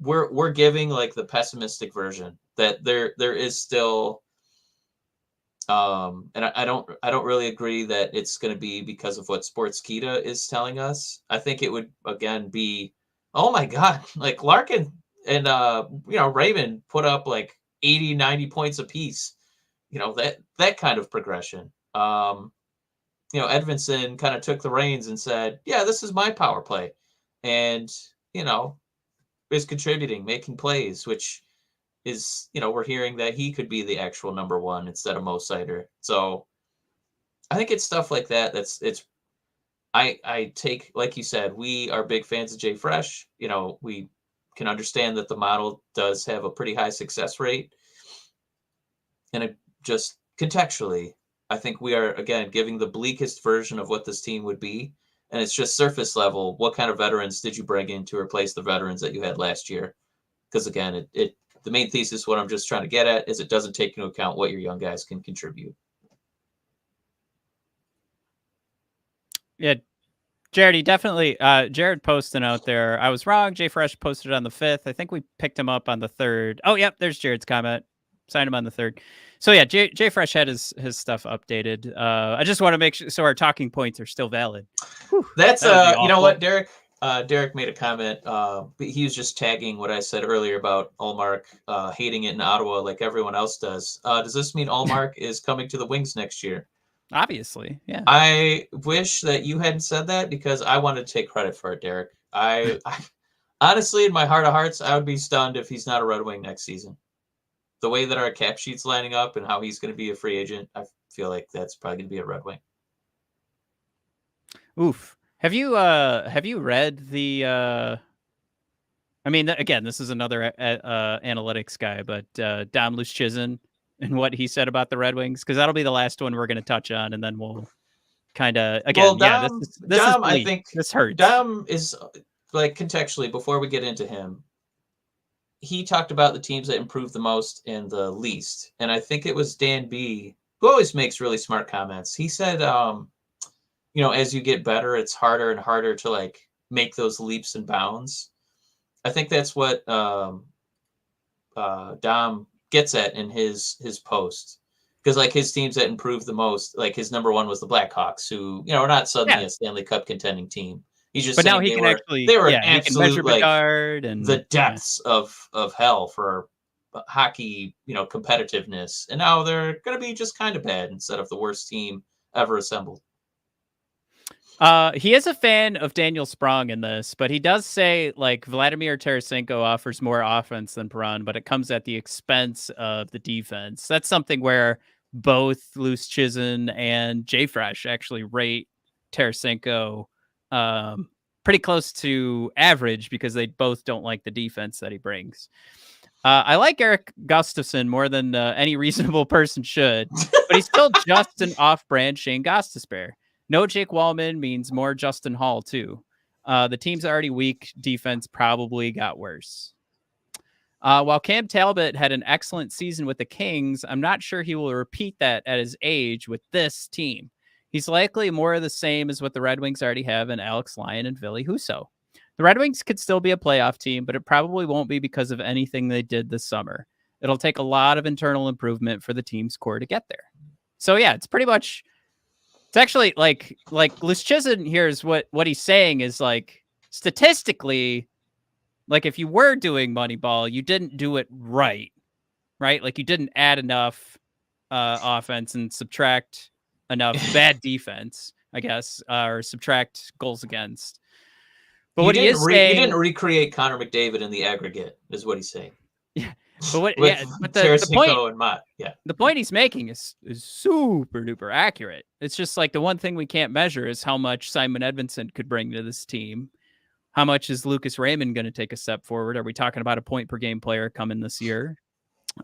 we're giving like the pessimistic version that there is still, and I don't really agree that it's going to be because of what Sportskeeda is telling us. I think it would again be, oh my God, like Larkin and Raymond put up like 80, 90 points apiece. That kind of progression. Edvinsson kind of took the reins and said, yeah, this is my power play. And, is contributing, making plays, which is, we're hearing that he could be the actual number one instead of Mo Seider. So I think it's stuff like that. I take, like you said, we are big fans of Jay Fresh. We can understand that the model does have a pretty high success rate. And just contextually, I think we are, again, giving the bleakest version of what this team would be. And it's just surface level. What kind of veterans did you bring in to replace the veterans that you had last year? Because again, the main thesis, what I'm just trying to get at, is it doesn't take into account what your young guys can contribute. Yeah, Jared, he definitely, Jared posting out there. I was wrong. Jay Fresh posted on the 5th. I think we picked him up on the 3rd. Oh, yep, there's Jared's comment. Signed him on the 3rd. So yeah, Jay Fresh had his stuff updated. I just want to make sure so our talking points are still valid. Whew, that's you know what, Derek? Derek made a comment. He was just tagging what I said earlier about Ullmark hating it in Ottawa like everyone else does. Does this mean Ullmark is coming to the Wings next year? Obviously, yeah. I wish that you hadn't said that, because I wanted to take credit for it, Derek. I honestly, in my heart of hearts, I would be stunned if he's not a Red Wing next season. The way that our cap sheet's lining up and how he's going to be a free agent, I feel like that's probably going to be a Red Wing. Oof. Have you read the I mean, again, this is another analytics guy, but Dom Luszczyszyn and what he said about the Red Wings, because that'll be the last one we're going to touch on, and then we'll kind of again. Well, Dom, this is bleak. I think this hurts. Dom is like, contextually, before we get into him, he talked about the teams that improved the most and the least, and I think it was Dan B, who always makes really smart comments. He said, as you get better, it's harder and harder to like make those leaps and bounds. I think that's what Dom gets at in his post, because like his teams that improved the most, like his number one was the Blackhawks, who are not suddenly a Stanley Cup contending team. He's just saying they were an absolute like and the depths of hell for hockey, competitiveness, and now they're going to be just kind of bad instead of the worst team ever assembled. He is a fan of Daniel Sprong in this, but he does say like Vladimir Tarasenko offers more offense than Perron, but it comes at the expense of the defense. That's something where both Luszczyszyn and Jay Fresh actually rate Tarasenko pretty close to average, because they both don't like the defense that he brings. I like Eric Gustafsson more than any reasonable person should, but he's still just an off-brand Shane Gostisbehere. No Jake Wallman means more Justin Hall, too. The team's already weak. Defense probably got worse. While Cam Talbot had an excellent season with the Kings, I'm not sure he will repeat that at his age with this team. He's likely more of the same as what the Red Wings already have in Alex Lyon and Ville Husso. The Red Wings could still be a playoff team, but it probably won't be because of anything they did this summer. It'll take a lot of internal improvement for the team's core to get there. So yeah, it's pretty much, it's actually like Luschizin here is what he's saying is like, statistically, like if you were doing Moneyball, you didn't do it right? Like you didn't add enough offense and subtract enough bad defense, I guess, or subtract goals against. But what he is saying, you didn't recreate Connor McDavid in the aggregate, is what he's saying. Yeah, but what? With Yeah, but the point and Mott, the point he's making is super duper accurate. It's just like the one thing we can't measure is how much Simon Edvinsson could bring to this team. How much is Lucas Raymond going to take a step forward? Are we talking about a point per game player coming this year?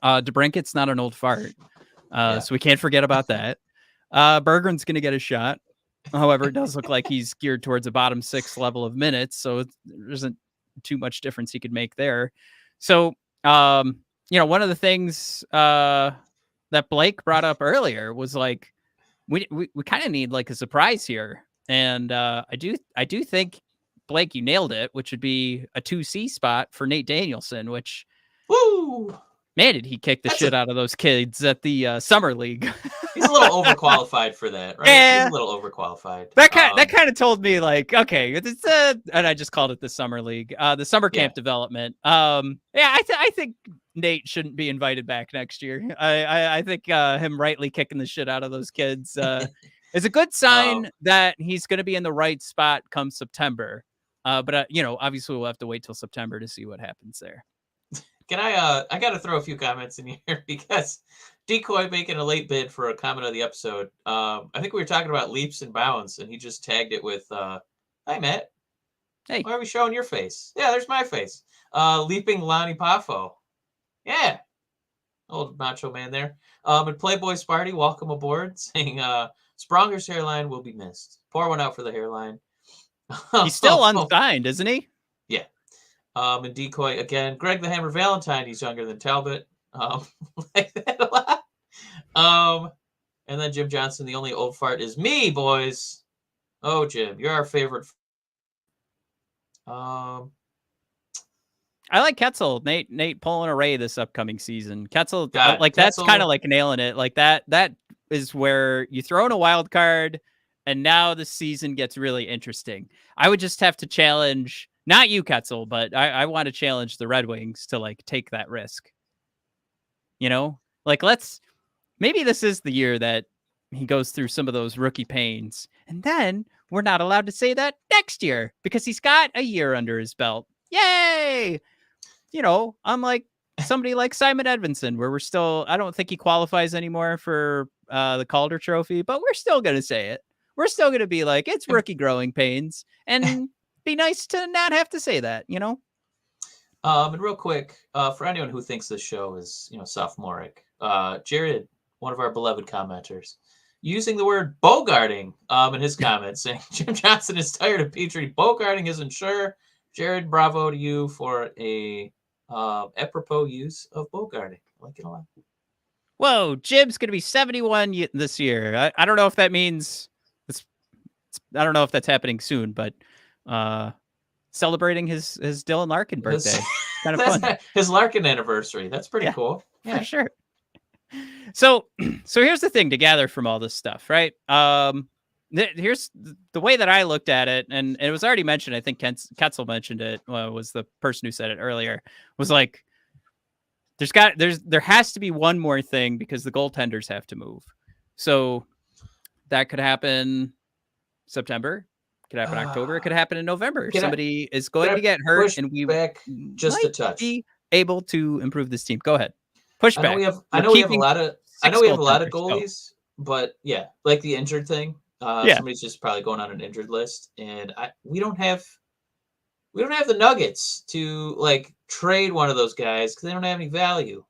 DeBrincat's not an old fart, so we can't forget about that. Berggren's going to get a shot. However, it does look like he's geared towards a bottom 6 level of minutes, so there isn't too much difference he could make there. So, one of the things that Blake brought up earlier was like, we kind of need like a surprise here, and I do think, Blake, you nailed it, which would be a 2C spot for Nate Danielson, which, woo, man, did he kick the shit out of those kids at the summer league. He's a little overqualified for that, right? Yeah. He's a little overqualified. That kind of told me like, okay, it's and I just called it the summer league, the summer camp development. I think Nate shouldn't be invited back next year. I think him rightly kicking the shit out of those kids is a good sign that he's going to be in the right spot come September. But obviously we'll have to wait till September to see what happens there. Can I got to throw a few comments in here because Decoy making a late bid for a comment of the episode. I think we were talking about leaps and bounds, and he just tagged it with, "Hi, Matt. Hey, why are we showing your face? Yeah, there's my face. Leaping Lonnie Poffo. Yeah, old macho man there. And Playboy Sparty, welcome aboard, saying, Spronger's hairline will be missed. Pour one out for the hairline. He's still unsigned, isn't he? Yeah. And Decoy again. Greg the Hammer Valentine. He's younger than Talbot. Like that a lot. And then Jim Johnson. The only old fart is me, boys. Oh, Jim, you're our favorite. I like Ketzel. Nate pulling a Ray this upcoming season. Ketzel, that's kind of like nailing it. Like that is where you throw in a wild card. And now the season gets really interesting. I would just have to challenge, not you, Ketzel, but I want to challenge the Red Wings to like take that risk. Like maybe this is the year that he goes through some of those rookie pains. And then we're not allowed to say that next year because he's got a year under his belt. Yay! Unlike somebody like Simon Edvinsson, where I don't think he qualifies anymore for the Calder Trophy, but we're still going to say it. We're still going to be like, it's rookie growing pains, and be nice to not have to say that, And real quick, for anyone who thinks this show is, sophomoric, Jared, one of our beloved commenters, using the word bogarting in his comments, saying Jim Johnson is tired of Petrie. Bogarting isn't sure. Jared, bravo to you for a apropos use of bogarting. I like it a lot. Whoa, Jim's going to be 71 this year. I don't know if that means... I don't know if that's happening soon, but celebrating his Dylan Larkin birthday. Kind of fun. His Larkin anniversary. That's pretty cool. Yeah, for sure. So here's the thing to gather from all this stuff, right? Here's the way that I looked at it, and it was already mentioned. I think Ketzel mentioned it. Was the person who said it earlier? Was like, there has to be one more thing because the goaltenders have to move. So that could happen September, could happen October, it could happen in November. Somebody is going to get hurt, and we back just a touch be able to improve this team. Go ahead, push back. I know we have a lot of goalies, but like the injured thing. Somebody's just probably going on an injured list, and we don't have the nuggets to like trade one of those guys because they don't have any value.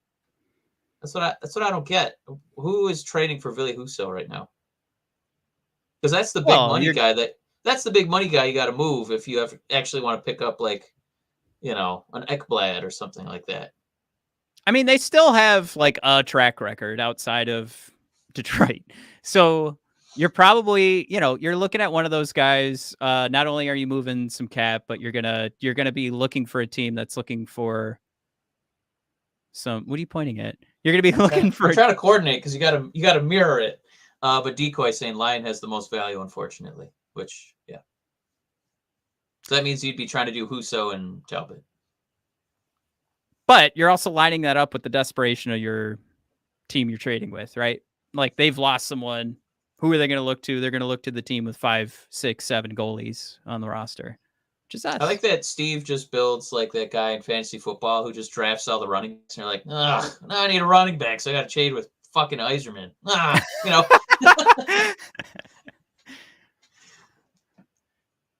That's what I don't get. Who is trading for Ville Husso right now? Because that's the big money guy. That's the big money guy you got to move if you actually want to pick up like, an Ekblad or something like that. I mean, they still have like a track record outside of Detroit. So you're probably, you're looking at one of those guys. Not only are you moving some cap, but you're gonna be looking for a team that's looking for some. What are you pointing at? You're gonna be looking for. We're trying to coordinate because you gotta mirror it. But Decoy saying Lion has the most value, unfortunately. Which, yeah. So that means you'd be trying to do Husso and Talbot. But you're also lining that up with the desperation of your team you're trading with, right? Like they've lost someone. Who are they going to look to? They're going to look to the team with 5, 6, 7 goalies on the roster, which is us. I like that Steve just builds like that guy in fantasy football who just drafts all the running backs. And you're like, ugh, now I need a running back, so I got to trade with fucking Yzerman.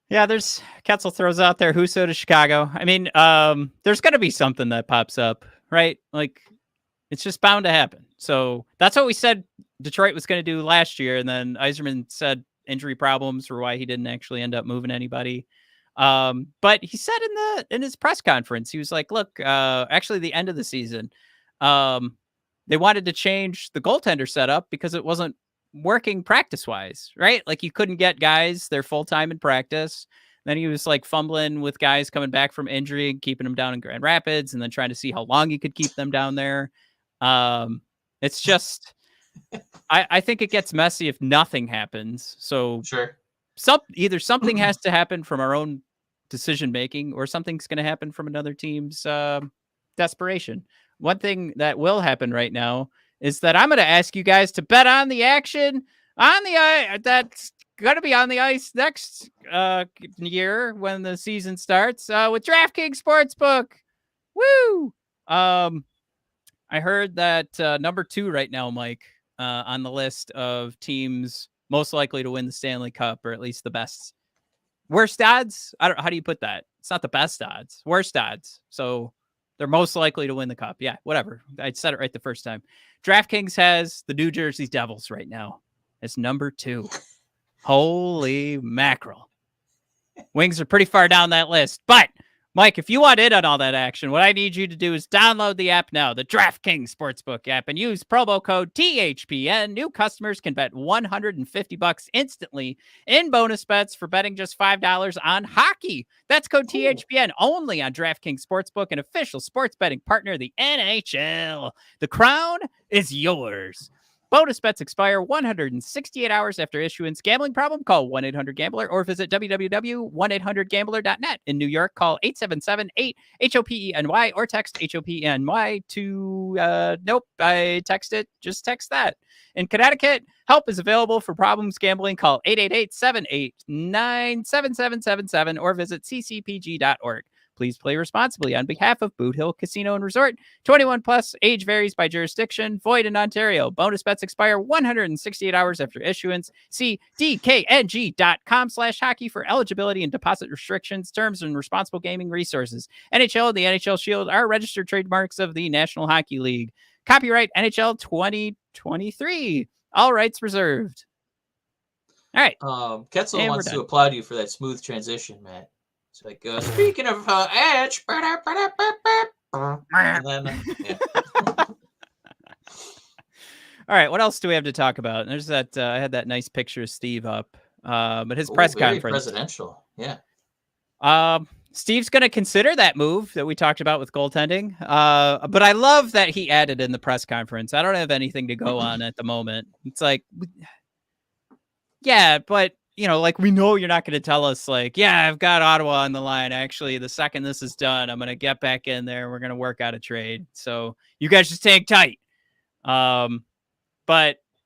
Yeah, there's Ketzel throws out there Husso to Chicago. I mean, there's going to be something that pops up, right? Like, it's just bound to happen. So that's what we said Detroit was going to do last year, and then Yzerman said injury problems were why he didn't actually end up moving anybody. But he said in his press conference, he was like, "Look, actually, the end of the season, they wanted to change the goaltender setup because it wasn't working practice wise, right? Like you couldn't get guys there full time in practice." Then he was like fumbling with guys coming back from injury and keeping them down in Grand Rapids, and then trying to see how long he could keep them down there. It's just, I think it gets messy if nothing happens. So sure, either something has to happen from our own decision making, or something's going to happen from another team's desperation. One thing that will happen right now is that I'm going to ask you guys to bet on the action on the ice that's going to be on the ice next year when the season starts with DraftKings Sportsbook. Woo! I heard that number 2 right now, Mike, on the list of teams most likely to win the Stanley Cup, or at least the best. Worst odds? How do you put that? It's not the best odds. Worst odds. So they're most likely to win the cup. Yeah, whatever. I said it right the first time. DraftKings has the New Jersey Devils right now as number 2. Holy mackerel. Wings are pretty far down that list. But, Mike, if you want in on all that action, what I need you to do is download the app now, the DraftKings Sportsbook app, and use promo code THPN. New customers can bet $150 instantly in bonus bets for betting just $5 on hockey. That's code THPN only on DraftKings Sportsbook, an official sports betting partner of the NHL. The crown is yours. Bonus bets expire 168 hours after issuance. Gambling problem? Call 1-800-GAMBLER or visit www.1800gambler.net. In New York, call 877-8-HOPENY or text HOPENY to, nope, I texted, just text that. In Connecticut, help is available for problems gambling. Call 888-789-7777 or visit ccpg.org. Please play responsibly on behalf of Boot Hill Casino and Resort. 21 plus, age varies by jurisdiction, void in Ontario. Bonus bets expire 168 hours after issuance. See dkng.com/hockey for eligibility and deposit restrictions, terms, and responsible gaming resources. NHL and the NHL Shield are registered trademarks of the National Hockey League. Copyright NHL 2023. All rights reserved. All right. Ketzel wants to applaud you for that smooth transition, Matt. It's like, speaking of edge, and then, yeah. All right, what else do we have to talk about? There's that, I had that nice picture of Steve up, but his press conference. Presidential, yeah. Steve's going to consider that move that we talked about with goaltending, but I love that he added in the press conference, I don't have anything to go on at the moment. It's like, yeah, but like, we know you're not going to tell us, like, yeah, I've got Ottawa on the line. Actually, the second this is done, I'm going to get back in there. We're going to work out a trade. So you guys just hang tight. But,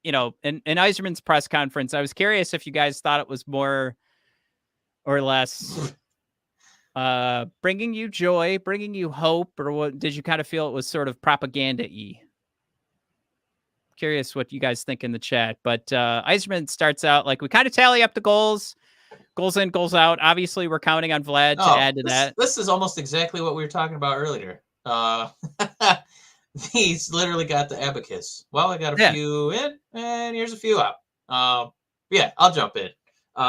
in Yzerman's press conference, I was curious if you guys thought it was more or less bringing you joy, bringing you hope, or what did you kind of feel it was sort of propaganda-y? Curious what you guys think in the chat, but Yzerman starts out like, we kind of tally up the goals in, goals out. Obviously, we're counting on Vlad to add to that. This is almost exactly what we were talking about earlier. He's literally got the abacus. Well, I got a few in, and here's a few out. Yeah, I'll jump in.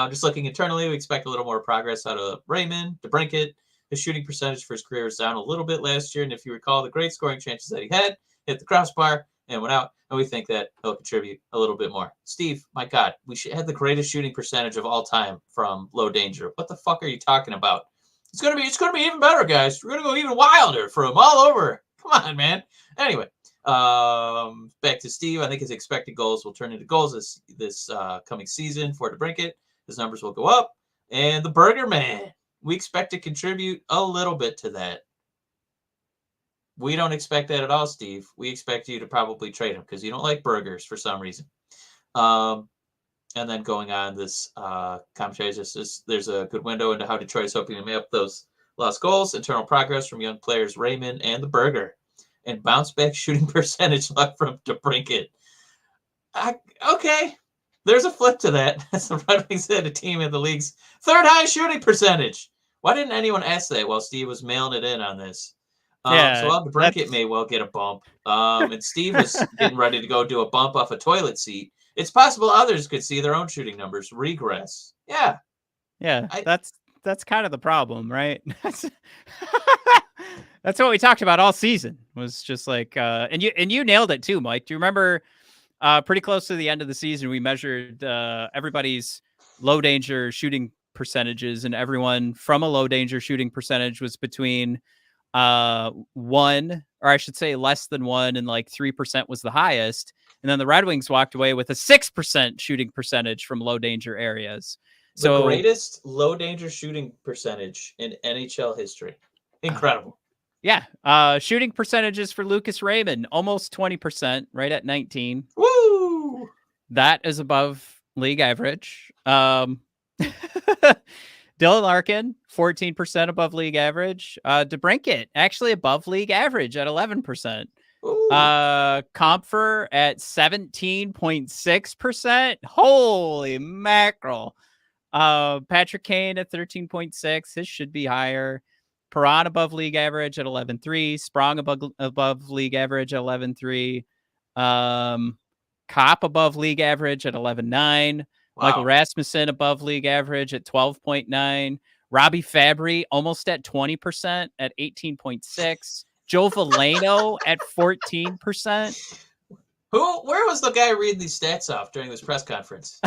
Just looking internally, we expect a little more progress out of Raymond, DeBrincat, His shooting percentage for his career was down a little bit last year, and if you recall the great scoring chances that he had, hit the crossbar and went out, and we think that he'll contribute a little bit more. Steve, my God, we should have the greatest shooting percentage of all time from low danger. What the fuck are you talking about? It's gonna be even better, guys. We're gonna go even wilder for him all over. Come on, man. Anyway, back to Steve. I think his expected goals will turn into goals this coming season for DeBrincat. His numbers will go up. And the Burger Man, we expect to contribute a little bit to that. We don't expect that at all, Steve. We expect you to probably trade him because you don't like burgers for some reason. And then going on this commentary, there's a good window into how Detroit is hoping to make up those lost goals, internal progress from young players Raymond and the Burger, and bounce back shooting percentage left from DeBrincat. Okay, there's a flip to that. As the Red Wings had a team in the league's third highest shooting percentage. Why didn't anyone ask that while Steve was mailing it in on this? So DeBrincat may well get a bump. And Steve was getting ready to go do a bump off a toilet seat. It's possible others could see their own shooting numbers regress. Yeah. Yeah, that's kind of the problem, right? That's what we talked about all season. Was just like, and you nailed it too, Mike. Do you remember? Pretty close to the end of the season, we measured everybody's low danger shooting percentages, and everyone from a low danger shooting percentage was between 1, or I should say less than 1, and like 3% was the highest. And then the Red Wings walked away with a 6% shooting percentage from low danger areas. So the greatest low danger shooting percentage in NHL history. Incredible. Yeah. Shooting percentages for Lucas Raymond, almost 20%, right at 19. Woo! That is above league average. Dylan Larkin, 14% above league average. DeBrincat, actually above league average at 11%. Compher at 17.6%. Holy mackerel. Patrick Kane at 13.6. His should be higher. Perron above league average at 11.3. Sprong above league average at 11.3. Kopp above league average at 11.9. Wow. Michael Rasmussen above league average at 12.9. Robbie Fabry almost at 20% at 18.6. Joe Veleno at 14%. Where was the guy reading these stats off during this press conference?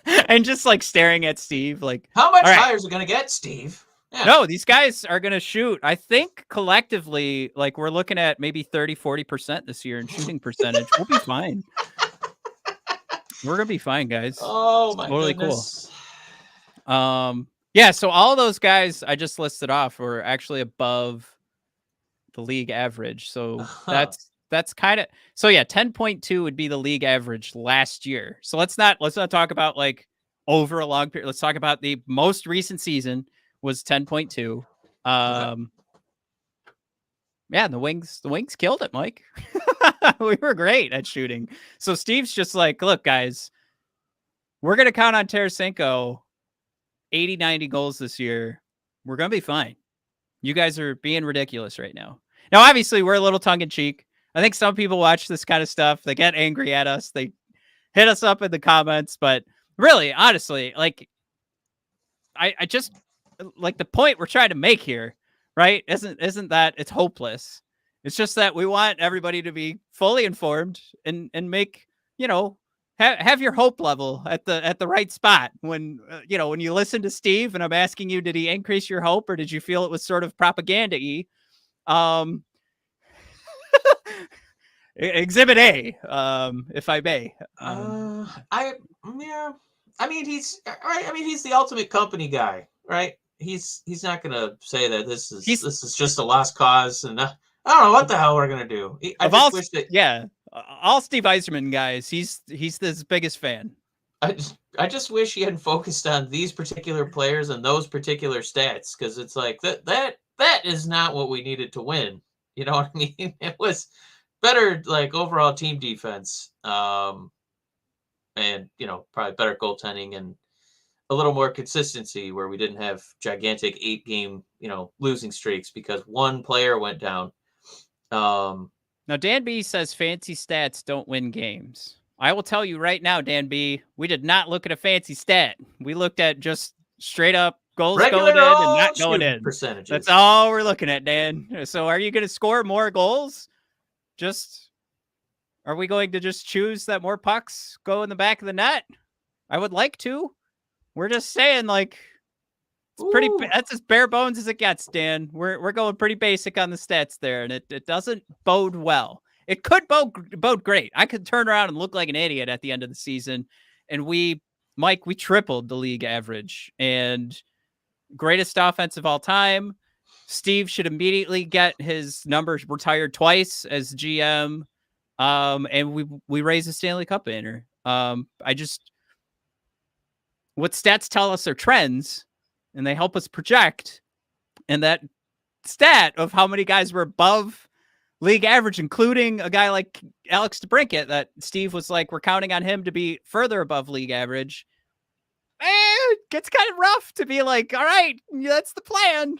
And just like staring at Steve, like, how much higher is it going to get, Steve? Yeah. No, these guys are going to shoot. I think collectively, like, we're looking at maybe 30-40% this year in shooting percentage. We'll be fine. We're going to be fine, guys. Oh, my goodness. Cool. Yeah, so all those guys I just listed off were actually above the league average. So that's kind of, so yeah, 10.2 would be the league average last year. So let's not talk about like over a long period. Let's talk about the most recent season was 10.2. Yeah, the Wings killed it, Mike. We were great at shooting. So Steve's just like, look, guys, we're going to count on Tarasenko 80, 90 goals this year. We're going to be fine. You guys are being ridiculous right now. Now, obviously, we're a little tongue-in-cheek. I think some people watch this kind of stuff. They get angry at us. They hit us up in the comments. But really, honestly, like, I just, like, the point we're trying to make here, right, isn't that it's hopeless. It's just that we want everybody to be fully informed and make, you know, have your hope level at the right spot. When, when you listen to Steve and I'm asking you, did he increase your hope or did you feel it was sort of propaganda-y? Exhibit A, if I may. I mean, he's right. I mean, he's the ultimate company guy, right? He's not gonna say that this is just a lost cause, and I don't know what the hell we're gonna do. All Steve Yzerman guys, he's his biggest fan. I just wish he hadn't focused on these particular players and those particular stats, because it's like that is not what we needed to win. You know what I mean? It was better, like, overall team defense, and probably better goaltending and a little more consistency where we didn't have gigantic 8-game losing streaks because one player went down. Now Dan B says fancy stats don't win games. I will tell you right now, Dan B, we did not look at a fancy stat. We looked at just straight up goals Regular going in and old not going shooting in. percentages. That's all we're looking at, Dan. So are you going to score more goals? Are we going to just choose that more pucks go in the back of the net? I would like to. We're just saying, like, that's as bare bones as it gets, Dan. We're going pretty basic on the stats there, and it doesn't bode well. It could bode great. I could turn around and look like an idiot at the end of the season, and Mike, we tripled the league average and greatest offense of all time. Steve should immediately get his numbers retired twice as GM. And we raised the Stanley Cup banner. What stats tell us are trends, and they help us project. And that stat of how many guys were above league average, including a guy like Alex DeBrincat, that Steve was like, we're counting on him to be further above league average. It gets kind of rough to be like, all right, that's the plan.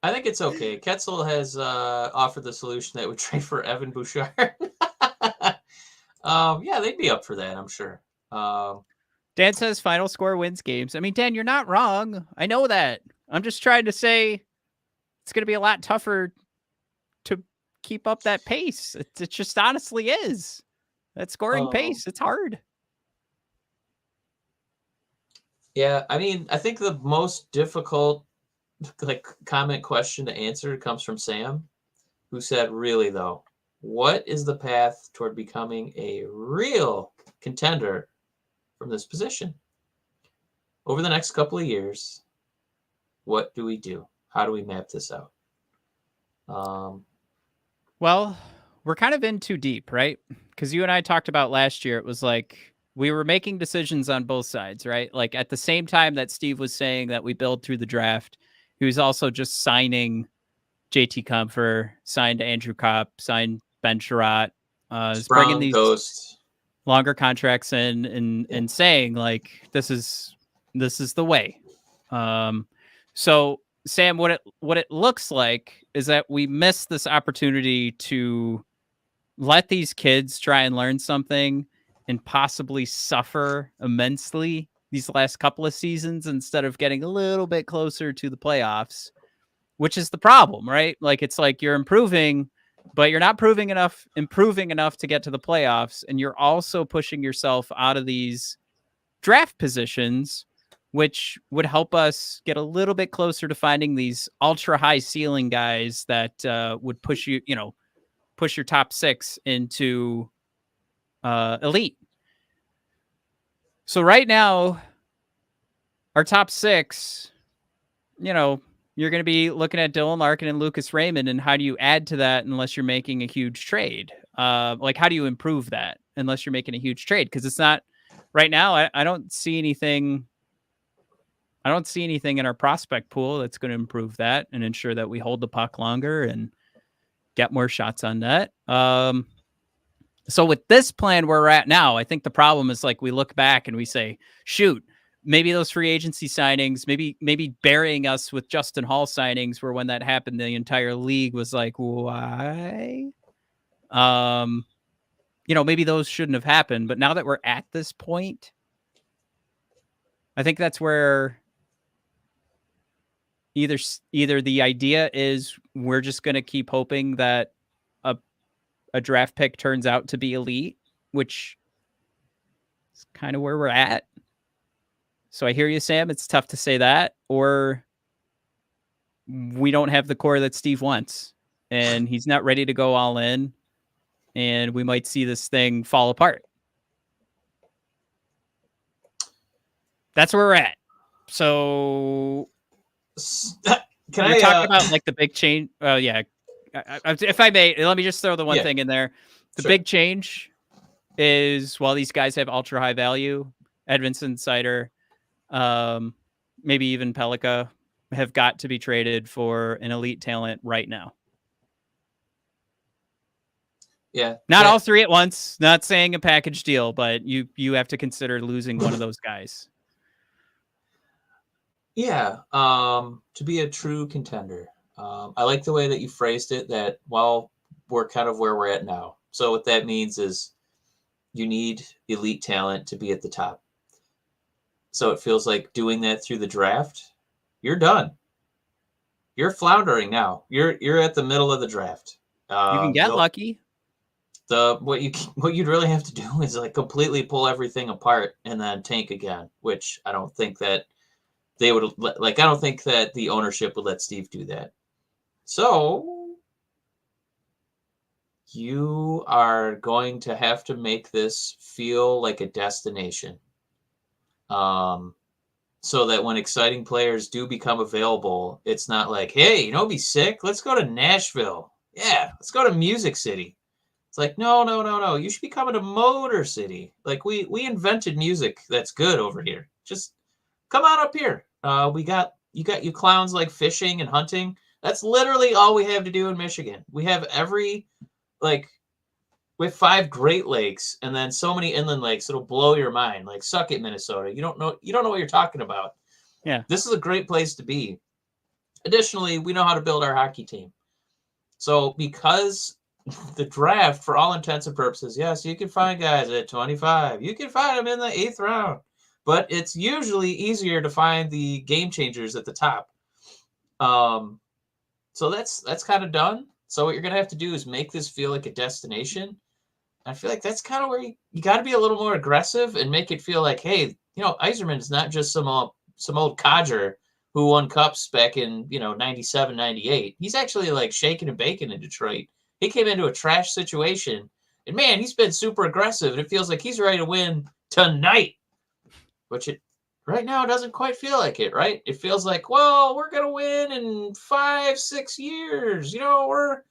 I think it's okay. Ketzel has offered the solution that would trade for Evan Bouchard. Yeah, they'd be up for that, I'm sure. Dan says final score wins games. I mean, Dan, you're not wrong. I know that. I'm just trying to say it's going to be a lot tougher to keep up that pace. It just honestly is. That scoring pace, it's hard. Yeah, I mean, I think the most difficult comment question to answer comes from Sam, who said, really though, what is the path toward becoming a real contender from this position? Over the next couple of years, what do we do? How do we map this out? Well, we're kind of in too deep, right? Because you and I talked about last year, it was like we were making decisions on both sides, right? Like at the same time that Steve was saying that we build through the draft, he was also just signing JT Comfer, signed Andrew Kopp, signed Ben Sherratt, bringing these longer contracts in and saying like, this is the way. So Sam, what it looks like is that we missed this opportunity to let these kids try and learn something and possibly suffer immensely these last couple of seasons instead of getting a little bit closer to the playoffs, which is the problem, right? Like, it's like you're improving, but you're not improving enough to get to the playoffs. And you're also pushing yourself out of these draft positions, which would help us get a little bit closer to finding these ultra high ceiling guys that would push your top six into elite. So right now, our top six, you're going to be looking at Dylan Larkin and Lucas Raymond, and how do you add to that unless you're making a huge trade? Like, how do you improve that unless you're making a huge trade? Because it's not right now. I don't see anything. I don't see anything in our prospect pool that's going to improve that and ensure that we hold the puck longer and get more shots on net. So with this plan where we're at now, I think the problem is like we look back and we say, shoot, maybe those free agency signings, maybe burying us with Justin Hall signings, where when that happened, the entire league was like, why? Maybe those shouldn't have happened. But now that we're at this point, I think that's where either the idea is we're just going to keep hoping that a draft pick turns out to be elite, which is kind of where we're at. So I hear you, Sam. It's tough to say that, or we don't have the core that Steve wants and he's not ready to go all in, and we might see this thing fall apart. That's where we're at. So can I talk about like the big change? Oh yeah. If I may, let me just throw the one thing in there. The big change is, while these guys have ultra high value, Edvinsson, Seider, maybe even Pelika, have got to be traded for an elite talent right now. Yeah. Not all three at once, not saying a package deal, but you have to consider losing one of those guys. Yeah. To be a true contender. I like the way that you phrased it, that, well, we're kind of where we're at now. So what that means is you need elite talent to be at the top. So it feels like doing that through the draft, you're done. You're floundering now. You're at the middle of the draft. You can get lucky. What you'd really have to do is like completely pull everything apart and then tank again, which I don't think that they would like. I don't think that the ownership would let Steve do that. So you are going to have to make this feel like a destination. So that when exciting players do become available, it's not like, hey, be sick? Let's go to Nashville. Yeah, let's go to Music City. It's like, no. You should be coming to Motor City. Like we invented music that's good over here. Just come on up here. You got you clowns like fishing and hunting. That's literally all we have to do in Michigan. We have we have 5 Great Lakes and then so many inland lakes it'll blow your mind. Like suck it, Minnesota. You don't know what you're talking about. Yeah. This is a great place to be. Additionally, we know how to build our hockey team. So because the draft, for all intents and purposes, yes, you can find guys at 25. You can find them in the 8th round. But it's usually easier to find the game changers at the top. So that's kind of done. So what you're going to have to do is make this feel like a destination. I feel like that's kind of where you got to be a little more aggressive and make it feel like, hey, Yzerman is not just some old codger who won cups back in, 97, 98. He's actually like shaking and baking in Detroit. He came into a trash situation and man, he's been super aggressive and it feels like he's ready to win tonight, which right now doesn't quite feel like it, right? It feels like, well, we're going to win in 5-6 years. We're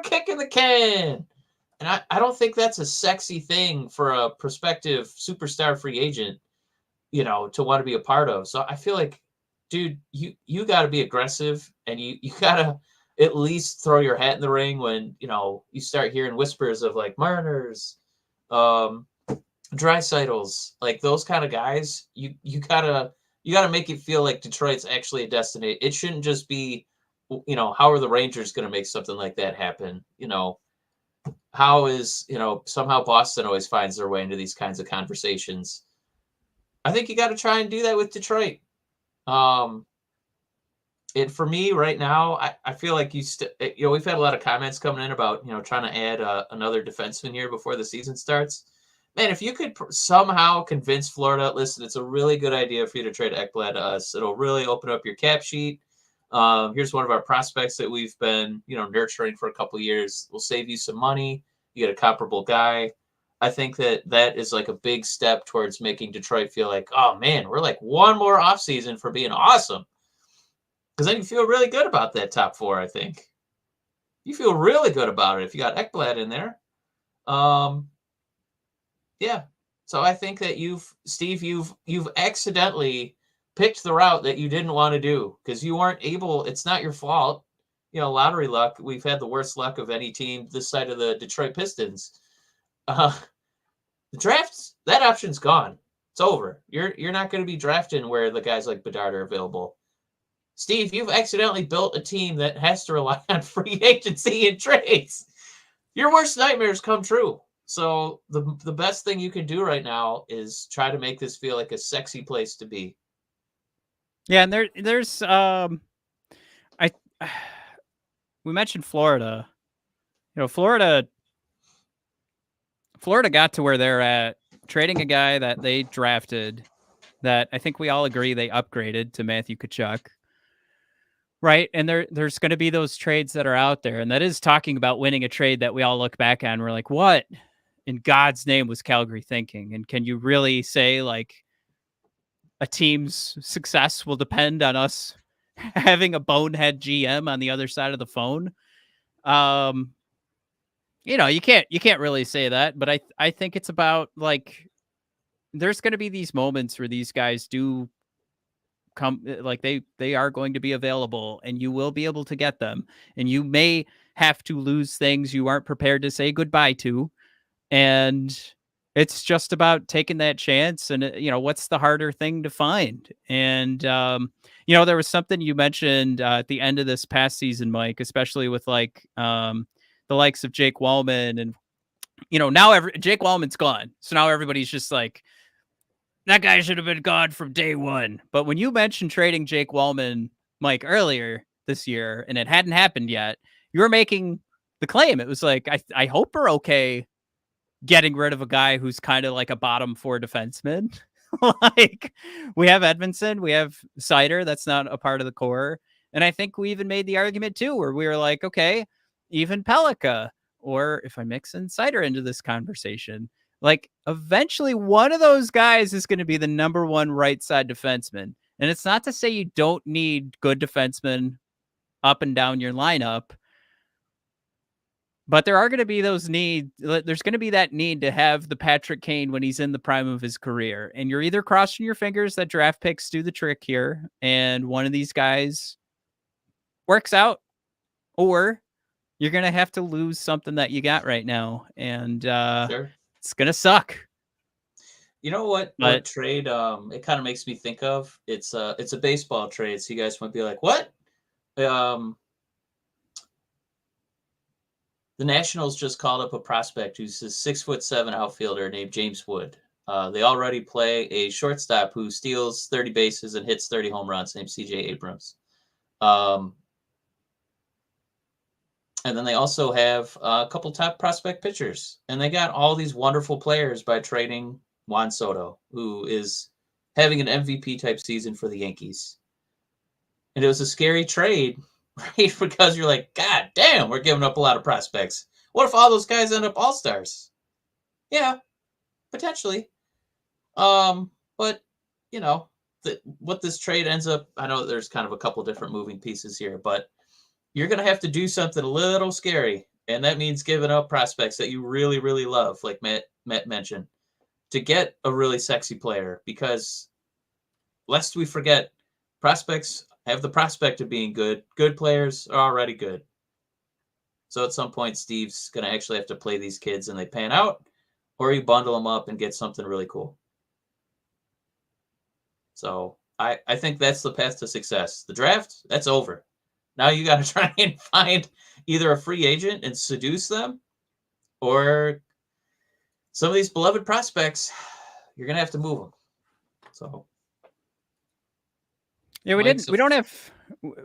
kicking the can. And I don't think that's a sexy thing for a prospective superstar free agent, to want to be a part of. So I feel like, dude, you got to be aggressive and you got to at least throw your hat in the ring when, you start hearing whispers of like Mariners, Dreisaitl's, like those kind of guys. You gotta make it feel like Detroit's actually a destination. It shouldn't just be, how are the Rangers going to make something like that happen? How is, somehow Boston always finds their way into these kinds of conversations. I think you got to try and do that with Detroit. For me right now, I feel like we've had a lot of comments coming in about, trying to add another defenseman here before the season starts. Man, if you could somehow convince Florida, listen, it's a really good idea for you to trade Ekblad to us. It'll really open up your cap sheet. Here's one of our prospects that we've been, nurturing for a couple of years. We'll save you some money. You get a comparable guy. I think that is like a big step towards making Detroit feel like, oh man, we're like one more offseason for being awesome. Because then you feel really good about that top 4, I think. You feel really good about it if you got Ekblad in there. Yeah. So I think that Steve, you've accidentally picked the route that you didn't want to do because you weren't able. It's not your fault. Lottery luck. We've had the worst luck of any team this side of the Detroit Pistons. The drafts, that option's gone. It's over. You're not going to be drafting where the guys like Bedard are available. Steve, you've accidentally built a team that has to rely on free agency and trades. Your worst nightmares come true. So the best thing you can do right now is try to make this feel like a sexy place to be. Yeah, and there's we mentioned Florida. Florida got to where they're at, trading a guy that they drafted that I think we all agree they upgraded to Matthew Tkachuk. Right. And there's going to be those trades that are out there. And that is talking about winning a trade that we all look back on. We're like, what in God's name was Calgary thinking? And can you really say like a team's success will depend on us having a bonehead GM on the other side of the phone? You can't really say that, but I think it's about like, there's going to be these moments where these guys do come, like they are going to be available and you will be able to get them, and you may have to lose things you aren't prepared to say goodbye to. And it's just about taking that chance. And what's the harder thing to find? And there was something you mentioned at the end of this past season, Mike, especially with like the likes of Jake Wallman, and now Jake Wallman's gone, so now everybody's just like, that guy should have been gone from day one. But when you mentioned trading Jake Wallman, Mike, earlier this year, and it hadn't happened yet, you were making the claim. It was like, I hope we're okay getting rid of a guy who's kind of like a bottom 4 defenseman. Like, we have Edmondson, we have Seider, that's not a part of the core. And I think we even made the argument too, where we were like, okay, even Pelika, or if I mix in Seider into this conversation, like eventually one of those guys is going to be the number 1 right side defenseman. And it's not to say you don't need good defensemen up and down your lineup, but there are going to be those needs. There's going to be that need to have the Patrick Kane when he's in the prime of his career. And you're either crossing your fingers that draft picks do the trick here and one of these guys works out, or you're going to have to lose something that you got right now. And Sure. It's going to suck. You know what trade it kind of makes me think of? It's a baseball trade. So you guys might be like, what? The Nationals just called up a prospect who's a 6'7" outfielder named James Wood. They already play a shortstop who steals 30 bases and hits 30 home runs named CJ Abrams. And then they also have a couple top prospect pitchers. And they got all these wonderful players by trading Juan Soto, who is having an MVP type season for the Yankees. And it was a scary trade, right? Because you're like, God damn, we're giving up a lot of prospects. What if all those guys end up all-stars? Yeah, potentially. But, you know, what this trade ends up, I know there's kind of a couple different moving pieces here, but you're going to have to do something a little scary. And that means giving up prospects that you really, really love, like Matt mentioned, to get a really sexy player. Because lest we forget, prospects have the prospect of being good. Good players are already good. So at some point, Steve's going to actually have to play these kids and they pan out, or you bundle them up and get something really cool. So I think that's the path to success. The draft, that's over. Now you got to try and find either a free agent and seduce them, or some of these beloved prospects, you're going to have to move them. So. Yeah,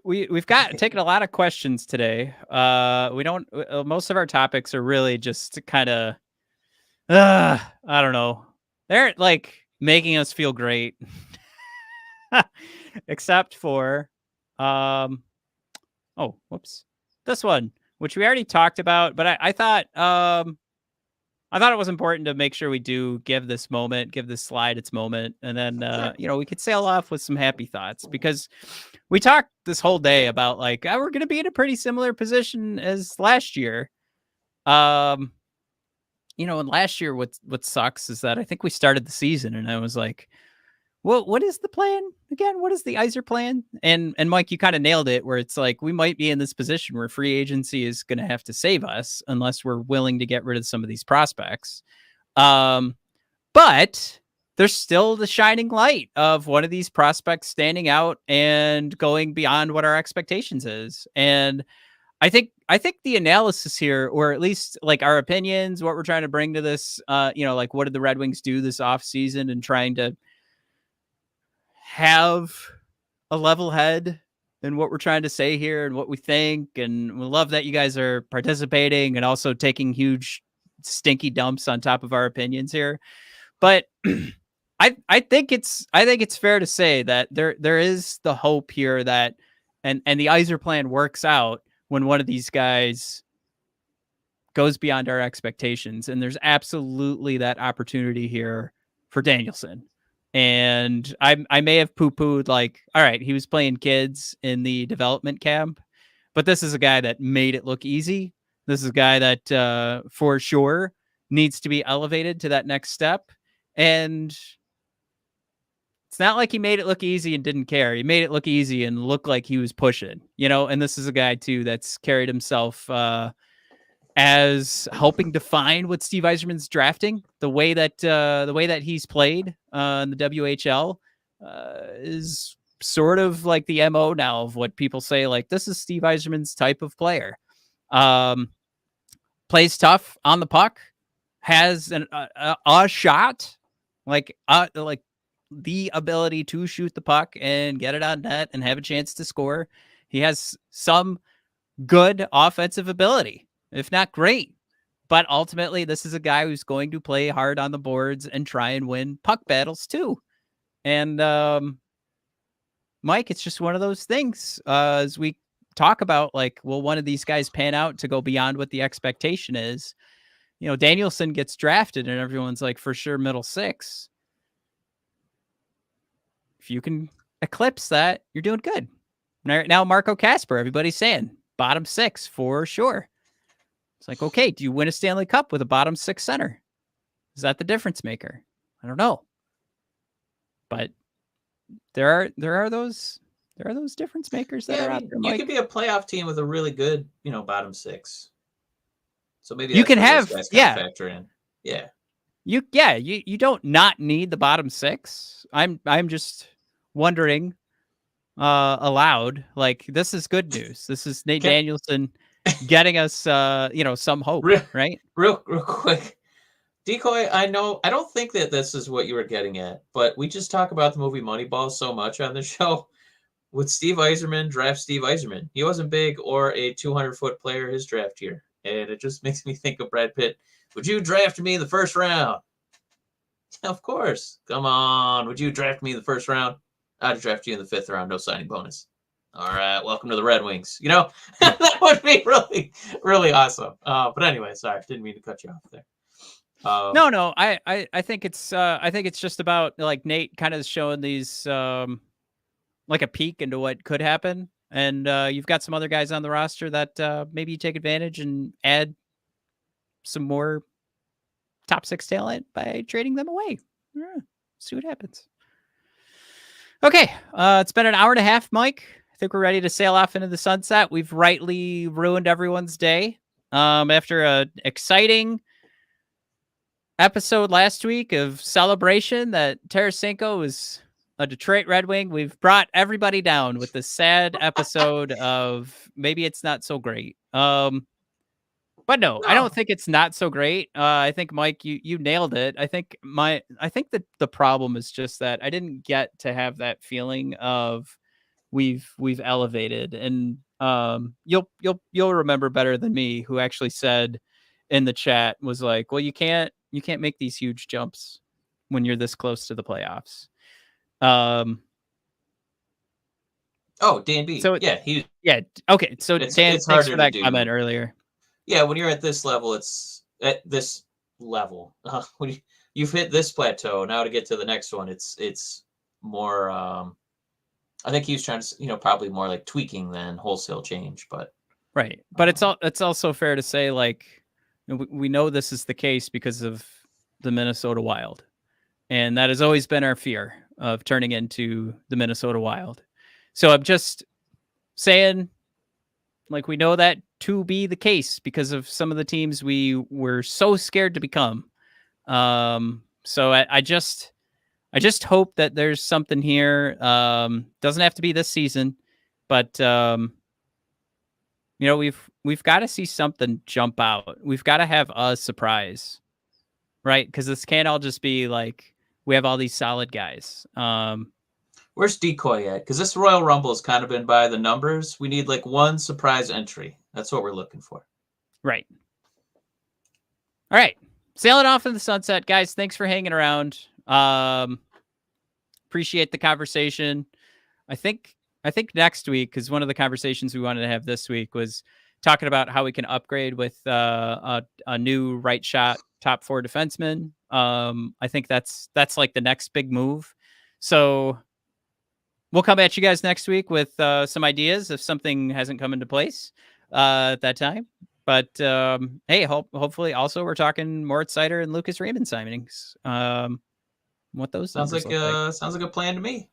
we've got taken a lot of questions today. We don't, most of our topics are really just kind of, I don't know. They're like making us feel great. Except for, this one, which we already talked about, but I thought it was important to make sure we do give this slide its moment. And then, we could sail off with some happy thoughts, because we talked this whole day about like, we're going to be in a pretty similar position as last year. And last year, what sucks is that I think we started the season and I was like, well, what is the plan again? What is the Yzer plan? And Mike, you kind of nailed it, where it's like, we might be in this position where free agency is going to have to save us unless we're willing to get rid of some of these prospects. But there's still the shining light of one of these prospects standing out and going beyond what our expectations is. And I think the analysis here, or at least like our opinions, what we're trying to bring to this, like what did the Red Wings do this offseason, and trying to have a level head in what we're trying to say here and what we think. And we love that you guys are participating and also taking huge stinky dumps on top of our opinions here. But I think it's fair to say that there is the hope here that and the Yzer plan works out when one of these guys goes beyond our expectations. And there's absolutely that opportunity here for Danielson. And I may have poo-pooed like, all right, he was playing kids in the development camp, but this is a guy that made it look easy. This is a guy that for sure needs to be elevated to that next step. And it's not like he made it look easy and didn't care. He made it look easy and look like he was pushing, and this is a guy too that's carried himself as helping define what Steve Yzerman's drafting. The way that he's played in the WHL is sort of like the MO now of what people say, like, this is Steve Yzerman's type of player. Plays tough on the puck, has a shot, like the ability to shoot the puck and get it on net and have a chance to score. He has some good offensive ability, if not great. But ultimately, this is a guy who's going to play hard on the boards and try and win puck battles too. And Mike, it's just one of those things. As we talk about, like, will one of these guys pan out to go beyond what the expectation is? You know, Danielson gets drafted and everyone's like, for sure, middle six. If you can eclipse that, you're doing good. Right now, Marco Kasper, everybody's saying bottom six for sure. It's like, okay, do you win a Stanley Cup with a bottom six center? Is that the difference maker? I don't know. But there are those difference makers that are out there. You could be a playoff team with a really good, bottom six. So maybe you can have factor in. Yeah. You don't not need the bottom six. I'm just wondering aloud, like, this is good news. This is Nate Danielson getting us some hope, right? Real quick. Decoy, I don't think that this is what you were getting at, but we just talk about the movie Moneyball so much on the show. With Steve Yzerman, draft Steve Yzerman. He wasn't big or a 200-foot player his draft year. And it just makes me think of Brad Pitt. Would you draft me in the first round? Of course. Come on. Would you draft me in the first round? I'd draft you in the fifth round. No signing bonus. All right. Welcome to the Red Wings. That would be really, really awesome. But anyway, sorry. Didn't mean to cut you off there. No. I think it's just about, like, Nate kind of showing these like a peek into what could happen. And you've got some other guys on the roster that maybe you take advantage and add some more top six talent by trading them away. Yeah, see what happens. Okay, it's been an hour and a half, Mike. I think we're ready to sail off into the sunset. We've rightly ruined everyone's day. After an exciting episode last week of celebration that Tarasenko was a Detroit Red Wing, we've brought everybody down with the sad episode of maybe it's not so great. But no, I don't think it's not so great. I think, Mike, you nailed it. I think that the problem is just that I didn't get to have that feeling of we've elevated, and you'll remember better than me who actually said in the chat, was like, well, you can't make these huge jumps when you're this close to the playoffs. Dan B. So okay. So Dan, thanks for that comment earlier. Yeah, when you're at this level, it's at this level. When you've hit this plateau, now to get to the next one, it's more. I think he was trying to, probably more like tweaking than wholesale change, but right. But it's also fair to say, like, we know this is the case because of the Minnesota Wild, and that has always been our fear of turning into the Minnesota Wild. So I'm just saying, like, we know that to be the case because of some of the teams we were so scared to become. So I just hope that there's something here. Doesn't have to be this season, but we've got to see something jump out. We've got to have a surprise, right? Because this can't all just be like we have all these solid guys. Where's Decoy at? Because this Royal Rumble has kind of been by the numbers. We need like one surprise entry. That's what we're looking for. Right. All right. Sailing off in the sunset, guys. Thanks for hanging around. Appreciate the conversation. I think next week, because one of the conversations we wanted to have this week was talking about how we can upgrade with a new right shot top four defenseman. I think that's like the next big move. So we'll come at you guys next week with some ideas if something hasn't come into place at that time. But hey, hopefully also we're talking Moritz Seider and Lucas Raymond signings. What those sounds like a plan to me.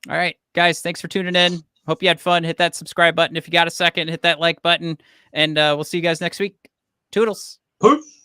All right, guys, thanks for tuning in. Hope you had fun. Hit that subscribe button if you got a second. Hit that like button, and we'll see you guys next week. Toodles. Peace.